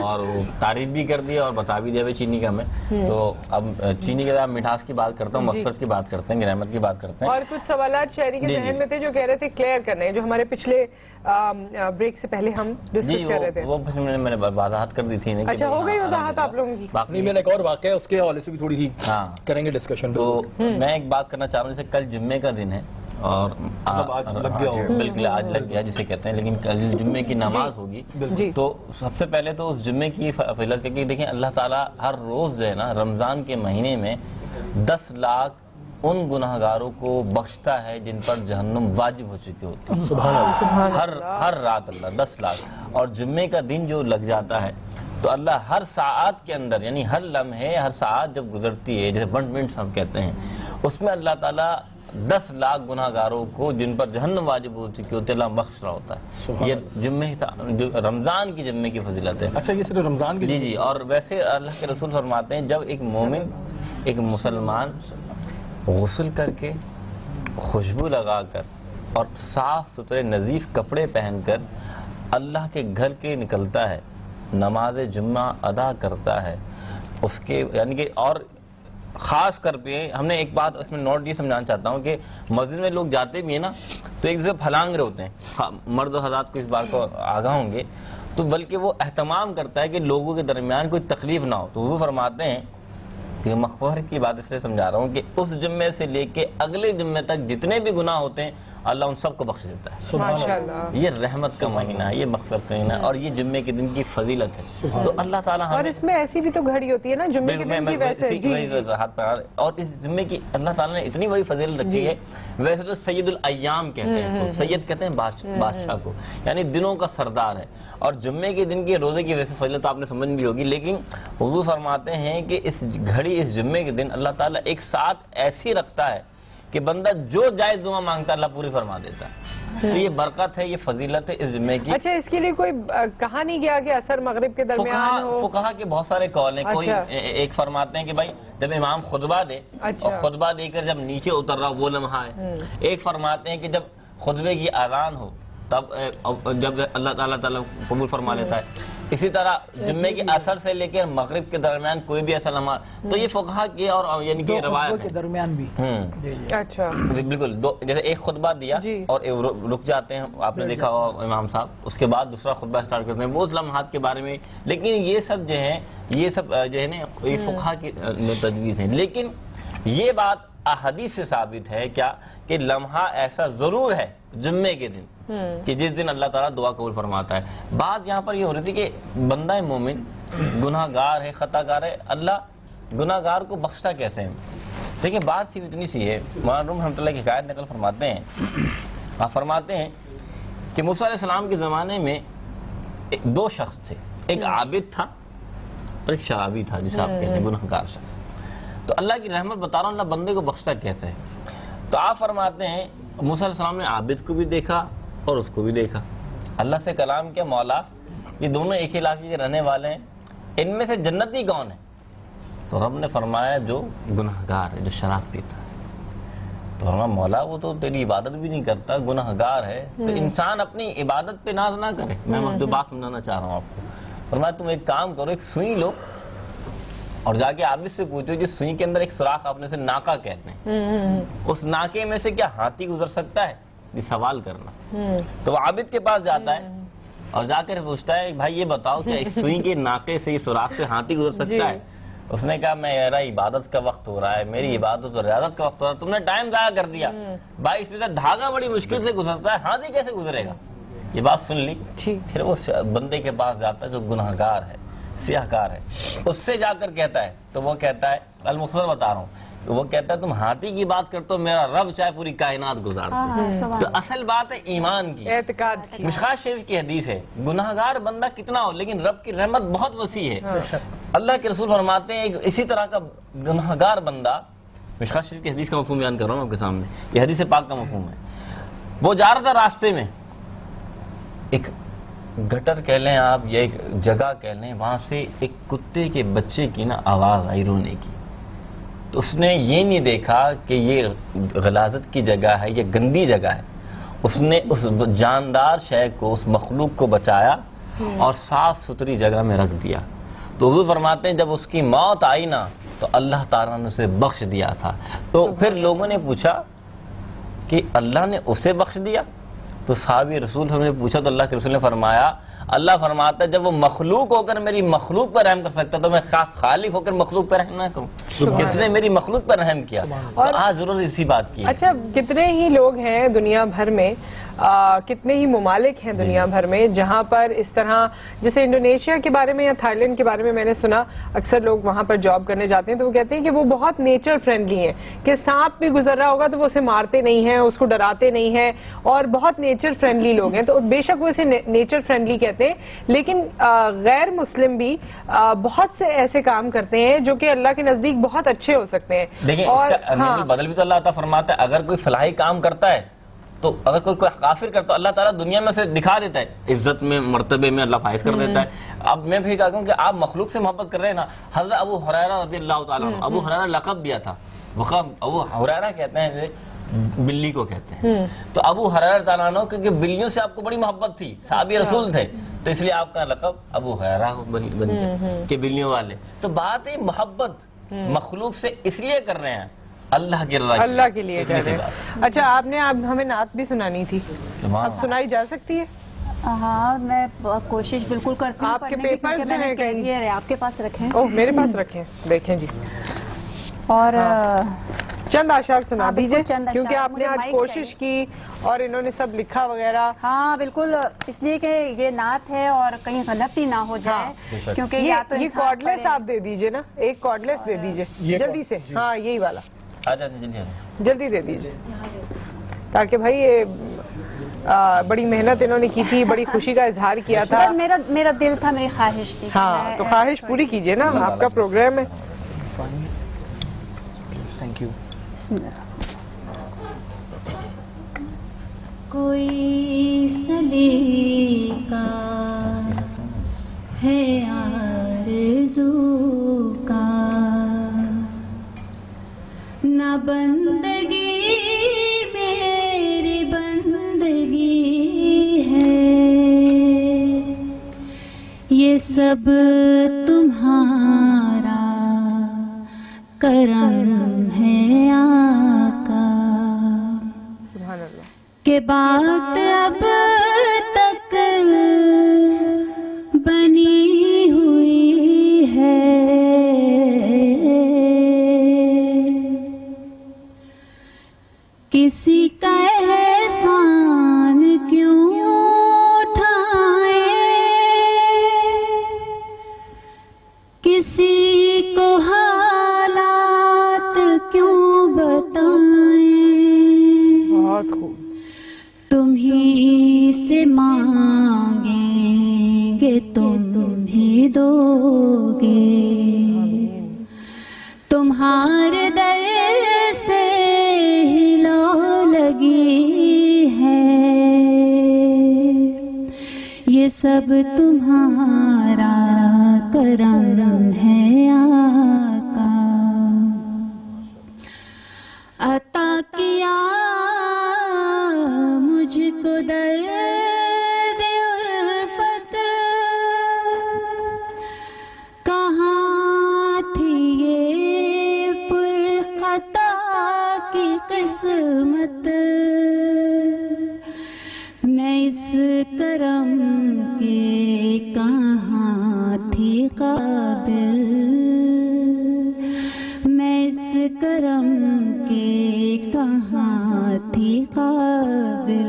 اور وہ تعریف بھی کر دی اور بتا بھی دیا چینی کا میں. تو اب چینی کے بعد مٹھاس کی بات کرتا ہوں, مغفرت کی بات کرتے ہیں, رحمت کی بات کرتے ہیں. اور کچھ سوالات شہری کے ذہن میں تھے جو کہہ رہے تھے کلیئر کرنے ہیں, جو ہمارے پچھلے بریک سے پہلے ہم ڈسکس کر رہے تھے. وہ میں نے وضاحت کر دی تھی. اچھا ہو گئی وضاحت آپ لوگوں کی؟ نہیں میں نے ایک اور واقعہ ہے اس کے حوالے سے بھی تھوڑی سی کریں گے ڈسکشن. تو میں ایک بات کرنا چاہ رہا ہوں, جیسے کل جمعے کا دن ہے اور بالکل آج لگ گیا جسے کہتے ہیں, لیکن کل جمعے کی نماز ہوگی. تو سب سے پہلے تو اس جمعے کی فضیلت کہ دیکھیں اللہ تعالیٰ ہر روز جو ہے نا رمضان کے مہینے میں 10 لاکھ ان گناہگاروں کو بخشتا ہے جن پر جہنم واجب ہو چکی ہوتی ہے. ہر رات اللہ 10 لاکھ. اور جمعے کا دن جو لگ جاتا ہے تو اللہ ہر ساعت کے اندر, یعنی ہر لمحے ہر ساعت جب گزرتی ہے, جیسے 1 منٹ ہم کہتے ہیں, اس میں اللہ تعالیٰ 10 لاکھ گناہگاروں کو جن پر جہنم واجب ہو چکی ہوتی ہے اللہ بخش رہا ہوتا ہے. یہ رمضان کی جمعے کی فضیلت ہے. اچھا یہ صرف رمضان کی؟ جی. اور ویسے اللہ کے رسول فرماتے ہیں جب ایک مومن ایک مسلمان غسل کر کے خوشبو لگا کر اور صاف ستھرے نظیف کپڑے پہن کر اللہ کے گھر کے نکلتا ہے, نماز جمعہ ادا کرتا ہے, اس کے یعنی کہ اور خاص کر پہ ہم نے ایک بات اس میں نوٹ یہ سمجھانا چاہتا ہوں کہ مسجد میں لوگ جاتے بھی ہیں نا تو ایک جگہ پھلانگ رہے ہوتے ہیں, مرد و حضرات کو اس بات کو آگاہ ہوں گے, تو بلکہ وہ اہتمام کرتا ہے کہ لوگوں کے درمیان کوئی تکلیف نہ ہو. تو وہ فرماتے ہیں کہ مغفرت کی بات اس لیے سمجھا رہا ہوں کہ اس جمعے سے لے کے اگلے جمعے تک جتنے بھی گناہ ہوتے ہیں اللہ ان سب کو بخش دیتا ہے. ماشاءاللہ. یہ رحمت کا مہینہ ہے, یہ مغفرت کا مہینہ ہے, اور یہ جمعے کے دن کی فضیلت ہے. تو اللہ تعالیٰ اور اس میں ایسی بھی تو گھڑی ہوتی ہے نا جمعے کے دن کی, ویسے اور اس جمعے کی اللہ تعالیٰ نے اتنی بڑی فضیلت رکھی ہے. ویسے تو سید الایام کہتے ہیں, سید کہتے ہیں بادشاہ کو, یعنی دنوں کا سردار ہے. اور جمعے کے دن کے روزے کی ویسے فضیلت آپ نے سمجھ بھی ہوگی, لیکن حضور فرماتے ہیں کہ اس گھڑی اس جمعے کے دن اللہ تعالیٰ ایک ساتھ ایسی رکھتا ہے کہ بندہ جو جائز دعا مانگتا ہے اللہ پوری فرما دیتا ہے. تو یہ برکت ہے, یہ فضیلت ہے اس جمعے کی. اچھا اس کے لیے کوئی کہا نہیں گیا کہ عصر مغرب کے درمیان ہو؟ فقہا کے بہت سارے قول ہیں. کوئی ایک فرماتے ہیں کہ بھائی جب امام خطبہ دے اور خطبہ دے کر جب نیچے اتر رہا وہ لمحہ ہے. ایک فرماتے ہیں کہ جب خطبے کی اذان ہو تب جب اللہ تعالیٰ قبول فرما لیتا ہے. اسی طرح جمعے کی عصر سے لے کر مغرب کے درمیان کوئی بھی ایسا لمحہ, تو یہ فقہا کی اور یعنی کہ روایت ہے درمیان بھی. اچھا بالکل, جیسے ایک خطبہ دیا اور رک جاتے ہیں, آپ نے دیکھا ہو امام صاحب, اس کے بعد دوسرا خطبہ اسٹارٹ کرتے ہیں, وہ اس لمحات کے بارے میں. لیکن یہ سب جو ہے نا یہ فقہا کی تجویز ہیں. لیکن یہ بات احادیث سے ثابت ہے کیا کہ لمحہ ایسا ضرور ہے جمعے کے دن کہ جس دن اللہ تعالیٰ دعا قبول فرماتا ہے. بات یہاں پر یہ ہو رہی تھی کہ بندہ مومن گناہ گار ہے, خطا کار ہے, اللہ گناہ گار کو بخشتا کیسے ہے؟ دیکھیں بات صرف اتنی سی ہے. مولانا روم رحمۃ اللہ کی حکایت نقل فرماتے ہیں, آپ فرماتے ہیں کہ موسیٰ علیہ السلام کے زمانے میں 2 شخص تھے, ایک عابد تھا اور ایک شرابی تھا, جسے آپ کہتے ہیں گناہ گار شخص. تو اللہ کی رحمت بتا رہا ہوں, اللہ بندے کو بخشتا کیسے ہے. تو آپ فرماتے ہیں موسیٰ علیہ السلام نے عابد کو بھی دیکھا اور اس کو بھی دیکھا. اللہ سے کلام کیا, مولا یہ دونوں ایک علاقے کے رہنے والے ہیں, ان میں سے جنتی کون ہے؟ تو رب نے فرمایا جو گناہ گار ہے, جو شراب پیتا ہے. تو فرمایا مولا وہ تو تیری عبادت بھی نہیں کرتا, گناہ گار ہے. تو انسان اپنی عبادت پہ ناز نہ کرے. میں جو بات سمجھانا چاہ رہا ہوں آپ کو, فرمایا تم ایک کام کرو, ایک سوئی لو اور جا کے عابد سے پوچھو جس سوئی کے اندر ایک سوراخ آپ نے سے ناکا کہتے ہیں, اس ناکے میں سے کیا ہاتھی گزر سکتا ہے؟ یہ سوال کرنا. تو وہ عابد کے پاس جاتا ہے اور جا کر پوچھتا ہے بھائی یہ بتاؤ کہ اس سوئی کے ناکے سے اس سوراخ سے ہاتھی گزر سکتا ہے؟ اس نے کہا میرا عبادت کا وقت ہو رہا ہے, میری عبادت اور ریاضت کا وقت ہو رہا ہے, تم نے ٹائم ضائع کر دیا بھائی, اس میں سے دھاگا بڑی مشکل سے گزرتا ہے, ہاتھی کیسے گزرے گا؟ یہ بات سن لی. پھر وہ بندے کے پاس جاتا ہے جو گناہ گار ہے, سیاہ کار ہے, اس سے جا کر کہتا ہے, تو وہ کہتا ہے المختصر بتا رہا ہوں, وہ کہتا ہے تم ہاتھی کی بات کرتے ہو, میرا رب چاہے پوری کائنات گزار دے. تو اصل بات ہے ایمان کی, اعتقاد کی. مشکات شریف کی حدیث ہے, گناہ گار بندہ کتنا ہو لیکن رب کی رحمت بہت وسیع ہے. اللہ کے رسول فرماتے ہیں اسی طرح کا گناہ گار بندہ, مشکات شریف کی حدیث کا مفہوم بیان کر رہا ہوں آپ کے سامنے, یہ حدیث پاک کا مفہوم ہے. وہ جا رہا تھا راستے میں, ایک گٹر کہہ لیں آپ یا ایک جگہ کہہ لیں, وہاں سے ایک کتے کے بچے کی نا آواز آئی رونے کی. تو اس نے یہ نہیں دیکھا کہ یہ غلاظت کی جگہ ہے, یہ گندی جگہ ہے. اس نے اس جاندار شے کو, اس مخلوق کو بچایا اور صاف ستھری جگہ میں رکھ دیا. تو حضور فرماتے ہیں جب اس کی موت آئی نا تو اللہ تعالیٰ نے اسے بخش دیا تھا. تو پھر لوگوں نے پوچھا کہ اللہ نے اسے بخش دیا؟ تو صحابی رسول ہم نے پوچھا تو اللہ کے رسول نے فرمایا, اللہ فرماتا ہے جب وہ مخلوق ہو کر میری مخلوق پر رحم کر سکتا تو میں خالق ہو کر مخلوق پر رحم نہ کروں؟ کس نے میری مخلوق پر رحم کیا؟ اور آج ضرور اسی بات کی. اچھا, کتنے ہی لوگ ہیں دنیا بھر میں, کتنے ہی ممالک ہیں دنیا بھر میں جہاں پر اس طرح, جیسے انڈونیشیا کے بارے میں یا تھائی لینڈ کے بارے میں میں نے سنا, اکثر لوگ وہاں پر جاب کرنے جاتے ہیں تو وہ کہتے ہیں کہ وہ بہت نیچر فرینڈلی ہیں, کہ سانپ بھی گزر رہا ہوگا تو وہ اسے مارتے نہیں ہیں, اس کو ڈراتے نہیں ہیں, اور بہت نیچر فرینڈلی لوگ ہیں. تو بے شک وہ اسے نیچر فرینڈلی کہتے ہیں, لیکن غیر مسلم بھی بہت سے ایسے کام کرتے ہیں جو کہ اللہ کے نزدیک بہت اچھے ہو سکتے ہیں. دیکھیں اس کا بدل بھی تو اللہ تعالیٰ فرماتا ہے, اگر کوئی فلاحی کام کرتا ہے تو اگر کوئی کافر کرتا تو اللہ تعالیٰ دنیا میں سے دکھا دیتا ہے, عزت میں مرتبے میں اللہ فائز کر دیتا ہے. اب میں بھی کہتا ہوں کہ آپ مخلوق سے محبت کر رہے ہیں نا. حضرت ابو ہریرہ رضی اللہ تعالیٰ عنہ, ابو ہریرہ لقب دیا تھا, ابو ہریرہ کہتے ہیں بلی کو کہتے ہیں. تو ابو ہریرہ تعالیٰ عنہ کیونکہ بلیوں سے آپ کو بڑی محبت تھی, صحابی رسول تھے, تو اس لیے آپ کا لقب ابو ہریرہ بن گیا کہ بلیوں والے. تو بات ہے محبت مخلوق سے اس لیے کر رہے ہیں اللہ کی رضا, اللہ کے لیے کہہ رہے ہیں. اچھا, آپ نے ہمیں نعت بھی سنانی تھی, اب سنائی جا سکتی ہے؟ ہاں, میں کوشش بالکل کرتی ہوں. آپ کے پیپرز جو ہیں کہیں آپ کے پاس رکھیں؟ اوہ, میرے پاس رکھیں, دیکھیں جی. اور چند اشعار سنا دیجئے, کیونکہ آپ نے آج کوشش کی اور انہوں نے سب لکھا وغیرہ. ہاں بالکل, اس لیے کہ یہ نعت ہے اور کہیں غلطی نہ ہو جائے, کیونکہ یہ کارڈلیس آپ دے دیجئے نا, ایک کارڈلیس دے دیجئے جلدی سے. ہاں, یہی والا جلدی دے دیجئے, تاکہ بھائی یہ بڑی محنت انہوں نے کی تھی, بڑی خوشی کا اظہار کیا تھا. میرا دل تھا, میری خواہش تھی. ہاں, تو خواہش پوری کیجئے نا, آپ کا پروگرام ہے. Thank you. بسم اللہ. کوئی سلیقہ ہے آرزو کا, نہ بندگی میری بندگی ہے, یہ سب تمہارا کرم ہے آقا. کہ بات اب تک بنی ہوئی ہے, کسی کا احسان کیوں اٹھائیں, کسی کو حالات کیوں بتائیں. بہت خوب. تم ہی سے مانگیں گے تم ہی دو گے, تمہارے در سے ہی لو لگی ہے, یہ سب تمہارا کرم ہے آقا. عطا کیا مجھ کو درد الفت, کہاں تھی یہ پرخطا کی قسمت, میں اس کرم کے کہاں تھی قابل, میں اس کرم کے کہاں تھی قابل.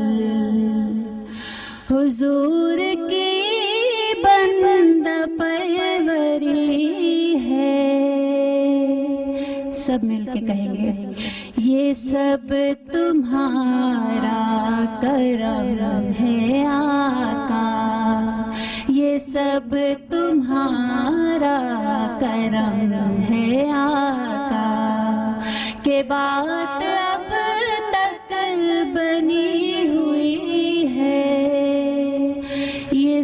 حضور کی بندہ پروری ہے, سب مل کے کہیں گے, یہ سب تمہارا کرم ہے آقا, یہ سب تمہارا کرم ہے آقا. کہ بات اب تک بنی ہوئی ہے, یہ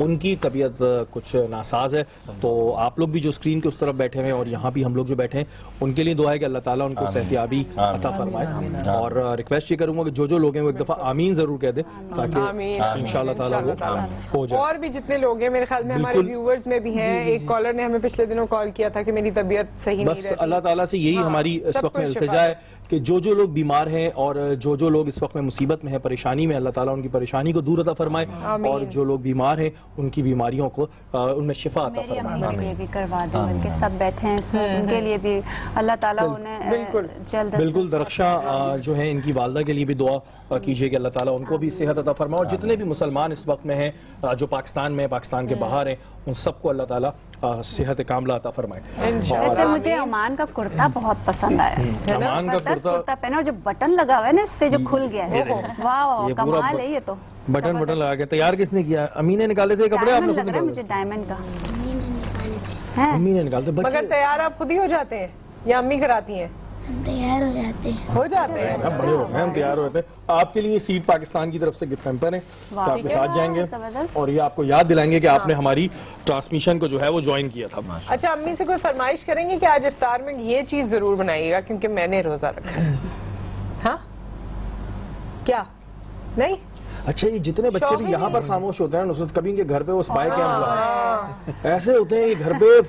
ان کی طبیعت کچھ ناساز ہے، تو آپ لوگ بھی جو اسکرین کے اس طرف بیٹھے ہیں اور یہاں بھی ہم لوگ جو بیٹھے ہیں ان کے لیے دعا ہے کہ اللہ تعالیٰ ان کو صحتیابی عطا فرمائے، اور ریکویسٹ یہ کروں گا کہ جو لوگ ہیں وہ ایک دفعہ آمین ضرور کہہ دیں تاکہ انشاءاللہ تعالیٰ وہ ہو جائے۔ اور بھی جتنے لوگ ہیں میرے خیال میں ہمارے ویورز میں بھی ہیں، ایک کالر نے ہمیں پچھلے دنوں کال کیا تھا کہ میری طبیعت صحیح نہیں رہتی، بس اللہ تعالیٰ سے یہی ہماری اس وقت میں التجا ہے کہ جو لوگ بیمار ہیں اور جو لوگ اس وقت میں مصیبت میں ہیں، پریشانی میں، اللہ تعالیٰ ان کی پریشانی کو دور عطا فرمائے، اور جو لوگ بیمار ہیں ان کی بیماریوں کو ان میں شفا عطا فرمائے۔ میری امی کے لیے بھی کروا دیں، بلکہ سب بیٹھے ہیں اس میں، ان کے لیے بھی اللہ تعالیٰ انہیں جلد بالکل درخشاں جو ہیں ان کی والدہ کے لیے بھی دعا کیجئے کہ اللہ تعالیٰ ان کو بھی صحت عطا فرمائے، اور جتنے بھی مسلمان اس وقت میں ہیں جو پاکستان میں، پاکستان کے باہر ہیں، ان سب کو اللہ تعالیٰ صحت کاملہ عطا فرمائے۔ ویسے مجھے عمان کا کرتا بہت پسند آیا، عمان کا کرتا پہنا اور جو بٹن لگا ہوا ہے نا اس پہ جو کھل گیا ہے، واہ کمال ہے یہ تو۔ بٹن لگا کے تیار کس نے کیا؟ امی نے نکالے تھے کپڑے؟ آپ نے لگ رہا ہے مجھے ڈائمنڈ کا، امی نے نکالتے۔ مگر تیار آپ خود ہی ہو جاتے ہیں یا امی کراتی ہیں؟ تیار ہو جاتے ہیں، اب بڑے ہو گئے ہم، تیار ہوتے ہیں۔ آپ کے لیے سیٹ پاکستان کی طرف سے گفٹ پیمپر ہے، تو آپ کے ساتھ جائیں گے اور یہ آپ کو یاد دلائیں گے کہ آپ نے ہماری ٹرانسمیشن کو جو ہے وہ جوائن کیا تھا۔ اچھا امی سے کوئی فرمائش کریں گے کہ آج افطار میں یہ چیز ضرور بنائیے گا کیونکہ میں نے روزہ رکھا ہے؟ ہاں کیا نہیں؟ اچھا یہ جتنے بچے بھی یہاں پر خاموش ہوتے ہیں نصرت، کبھی ان کے گھر پہ وہ سپائی کیمپ ایسے ہوتے ہیں، یہ گھر پہ،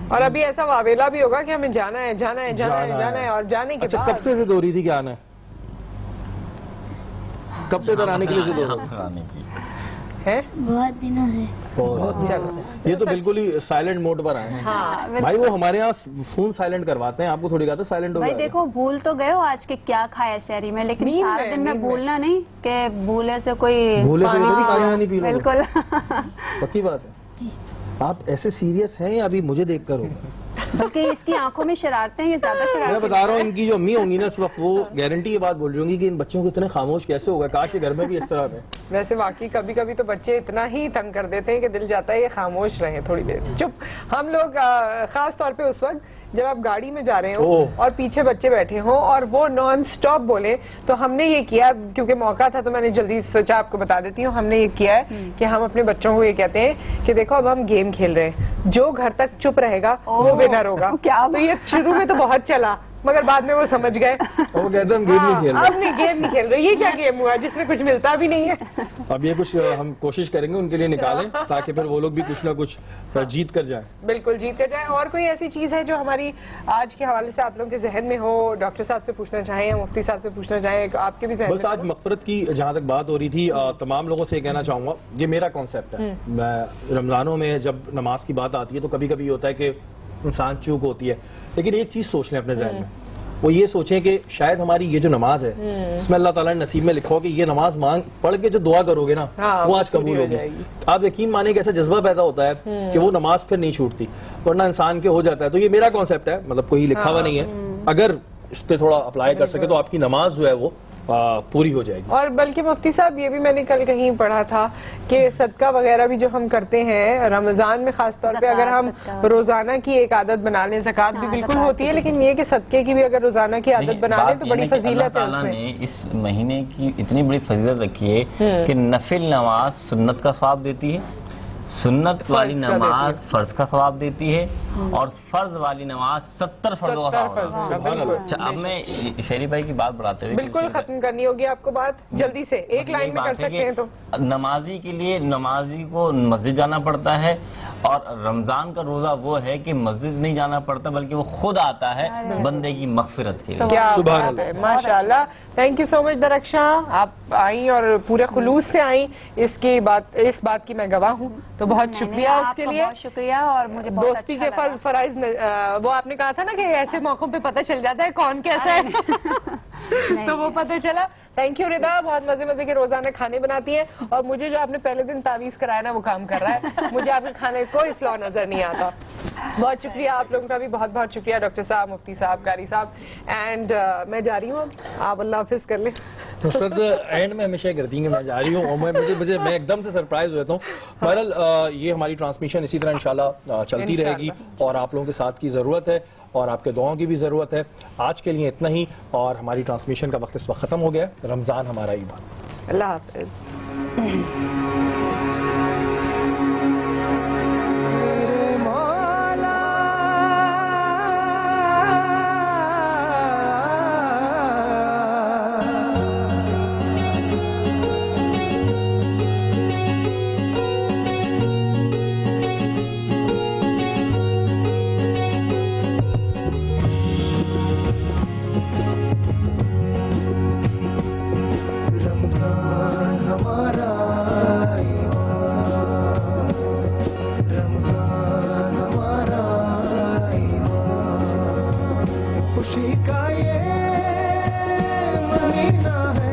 اور ابھی ایسا واویلا بھی ہوگا کہ ہمیں جانا ہے جانا ہے جانا ہے جانا ہے، اور جانے کے بعد کب سے ضد ہو رہی تھی کہ آنا ہے؟ کب سے ادھر آنے کے لیے ضد ہو رہی ہے؟ بہت دنوں سے۔ یہ تو بالکل ہی سائلنٹ موڈ پر آئے ہیں بھائی، وہ ہمارے یہاں فون سائلنٹ کرواتے ہیں، آپ کو تھوڑی کہتے ہیں سائلنٹ ہو گیا۔ بھائی دیکھو بھول تو گئے ہو آج کے کیا کھایا سحری میں، لیکن سارے دن میں بھولنا نہیں کہ بھولے سے کوئی پانی پی لو۔ بالکل پکی بات ہے۔ آپ ایسے سیریس ہیں یا ابھی مجھے دیکھ کر ہو؟ بلکہ اس کی آنکھوں میں شرارتیں، یہ زیادہ شرارتیں۔ میں بتا رہا ہوں ان کی جو امی ہوں گی نا اس وقت، وہ گارنٹی یہ بات بول رہی ہوں گی کہ ان بچوں کو اتنے خاموش کیسے ہوگا، کاش یہ گھر میں بھی اس طرح ہے۔ ویسے واقعی کبھی کبھی تو بچے اتنا ہی تنگ کر دیتے ہیں کہ دل جاتا ہے یہ خاموش رہیں تھوڑی دیر چپ۔ ہم لوگ خاص طور پہ اس وقت جب آپ گاڑی میں جا رہے ہوں اور پیچھے بچے بیٹھے ہوں اور وہ نان سٹاپ بولے، تو ہم نے یہ کیا، کیونکہ موقع تھا تو میں نے جلدی سوچا آپ کو بتا دیتی ہوں، ہم نے یہ کیا ہے کہ ہم اپنے بچوں کو یہ کہتے ہیں کہ دیکھو اب ہم گیم کھیل رہے ہیں، جو گھر تک چپ رہے گا وہ ونر ہوگا۔ تو یہ شروع میں تو بہت چلا مگر بعد میں وہ سمجھ گئے، وہ کہتے ہیں ہم گیم نہیں کھیل رہے، اب نہیں گیم نہیں کھیل رہے، یہ کیا گیم ہوا جس میں کچھ ملتا بھی نہیں ہے۔ اب یہ کچھ ہم کوشش کریں گے ان کے لیے نکالیں تاکہ پھر وہ لوگ بھی کچھ نہ کچھ جیت کر جائیں۔ بالکل جیت کر جائیں۔ اور کوئی ایسی چیز ہے جو ہماری آج کے حوالے سے آپ لوگوں کے ذہن میں ہو، ڈاکٹر صاحب سے پوچھنا چاہیں یا مفتی صاحب سے پوچھنا چاہیں، آپ کے بھی ذہن میں؟ بس آج مغفرت کی جہاں تک بات ہو رہی تھی، تمام لوگوں سے یہ کہنا چاہوں گا، یہ میرا کانسیپٹ ہے، میں رمضانوں میں جب نماز کی بات آتی ہے تو کبھی کبھی یہ ہوتا ہے کہ انسان چوک ہوتی ہے، لیکن ایک چیز سوچ لیں اپنے ذہن میں، وہ یہ سوچیں کہ شاید ہماری یہ جو نماز ہے اس میں اللہ تعالیٰ نے نصیب میں لکھا ہو کہ یہ نماز پڑھ کے جو دعا کرو گے نا وہ آج قبول ہوگی۔ آپ یقین مانیں کہ ایسا جذبہ پیدا ہوتا ہے کہ وہ نماز پھر نہیں چھوٹتی، ورنہ انسان کے ہو جاتا ہے۔ تو یہ میرا کانسیپٹ ہے، مطلب کوئی لکھا ہوا نہیں ہے، اگر اس پہ تھوڑا اپلائی کر سکے تو آپ کی نماز جو ہے وہ پوری ہو جائے گی۔ اور بلکہ مفتی صاحب یہ بھی میں نے کل کہیں پڑھا تھا کہ صدقہ وغیرہ بھی جو ہم کرتے ہیں رمضان میں خاص طور پہ، اگر ہم روزانہ کی ایک عادت بنا لیں، زکوٰۃ بھی بالکل ہوتی ہے، لیکن یہ کہ صدقے کی بھی اگر روزانہ کی عادت بنا لیں تو بڑی فضیلت ہے اس میں۔ اس مہینے کی اتنی بڑی فضیلت رکھی ہے کہ نفل نماز سنت کا ثواب دیتی ہے، سنت والی نماز فرض کا ثواب دیتی ہے، اور فرض والی نماز 70 فرضوں کا ثواب۔ اب میں شہری بھائی کی بات بڑھاتے ہوئے بالکل ختم کرنی ہوگی آپ کو بات جلدی سے، ایک لائن میں کر سکتے ہیں تو۔ نمازی کے لیے نمازی کو مسجد جانا پڑتا ہے، اور رمضان کا روزہ وہ ہے کہ مسجد نہیں جانا پڑتا بلکہ وہ خود آتا ہے بندے کی مغفرت کے لیے۔ سبحان اللہ، ماشاءاللہ، تھینک یو سو مچ درخشاں، آپ آئیں اور پورے خلوص سے آئیں، اس بات کی میں گواہ ہوں، تو بہت شکریہ اس کے لیے، بہت شکریہ۔ اور مجھے دوستی کے فرائض وہ آپ نے کہا تھا نا کہ ایسے موقعوں پہ پتہ چل جاتا ہے کون کیسا ہے، تو وہ پتہ چلا۔ تھینک یو ردا، بہت مزے مزے کے روزانہ کھانے بناتی ہیں، اور مجھے جو آپ نے پہلے دن تعویذ کرایا نا وہ کام کر رہا ہے، مجھے آپ کے کھانے کوئی فلاw نظر نہیں آتا۔ بہت شکریہ آپ لوگوں کا بھی، بہت بہت شکریہ ڈاکٹر صاحب، مفتی صاحب، قاری صاحب، اینڈ میں جا رہی ہوں، آپ اللہ حافظ کر لیں۔ نصرت اینڈ میں ہمیشہ کرتی ہیں کہ میں جا رہی ہوں، اور میں ایک دم سے سرپرائز ہوتا ہوں۔ بہرحال یہ ہماری ٹرانسمیشن اسی طرح انشاءاللہ چلتی رہے گی، اور آپ لوگوں کے ساتھ کی ضرورت ہے اور آپ کے دعاؤں کی بھی ضرورت ہے۔ آج کے لیے اتنا ہی، اور ہماری ٹرانسمیشن کا وقت اس وقت ختم ہو گیا۔ رمضان ہمارا ایمان۔ اللہ حافظ۔ خوشی کا یہ مہینہ ہے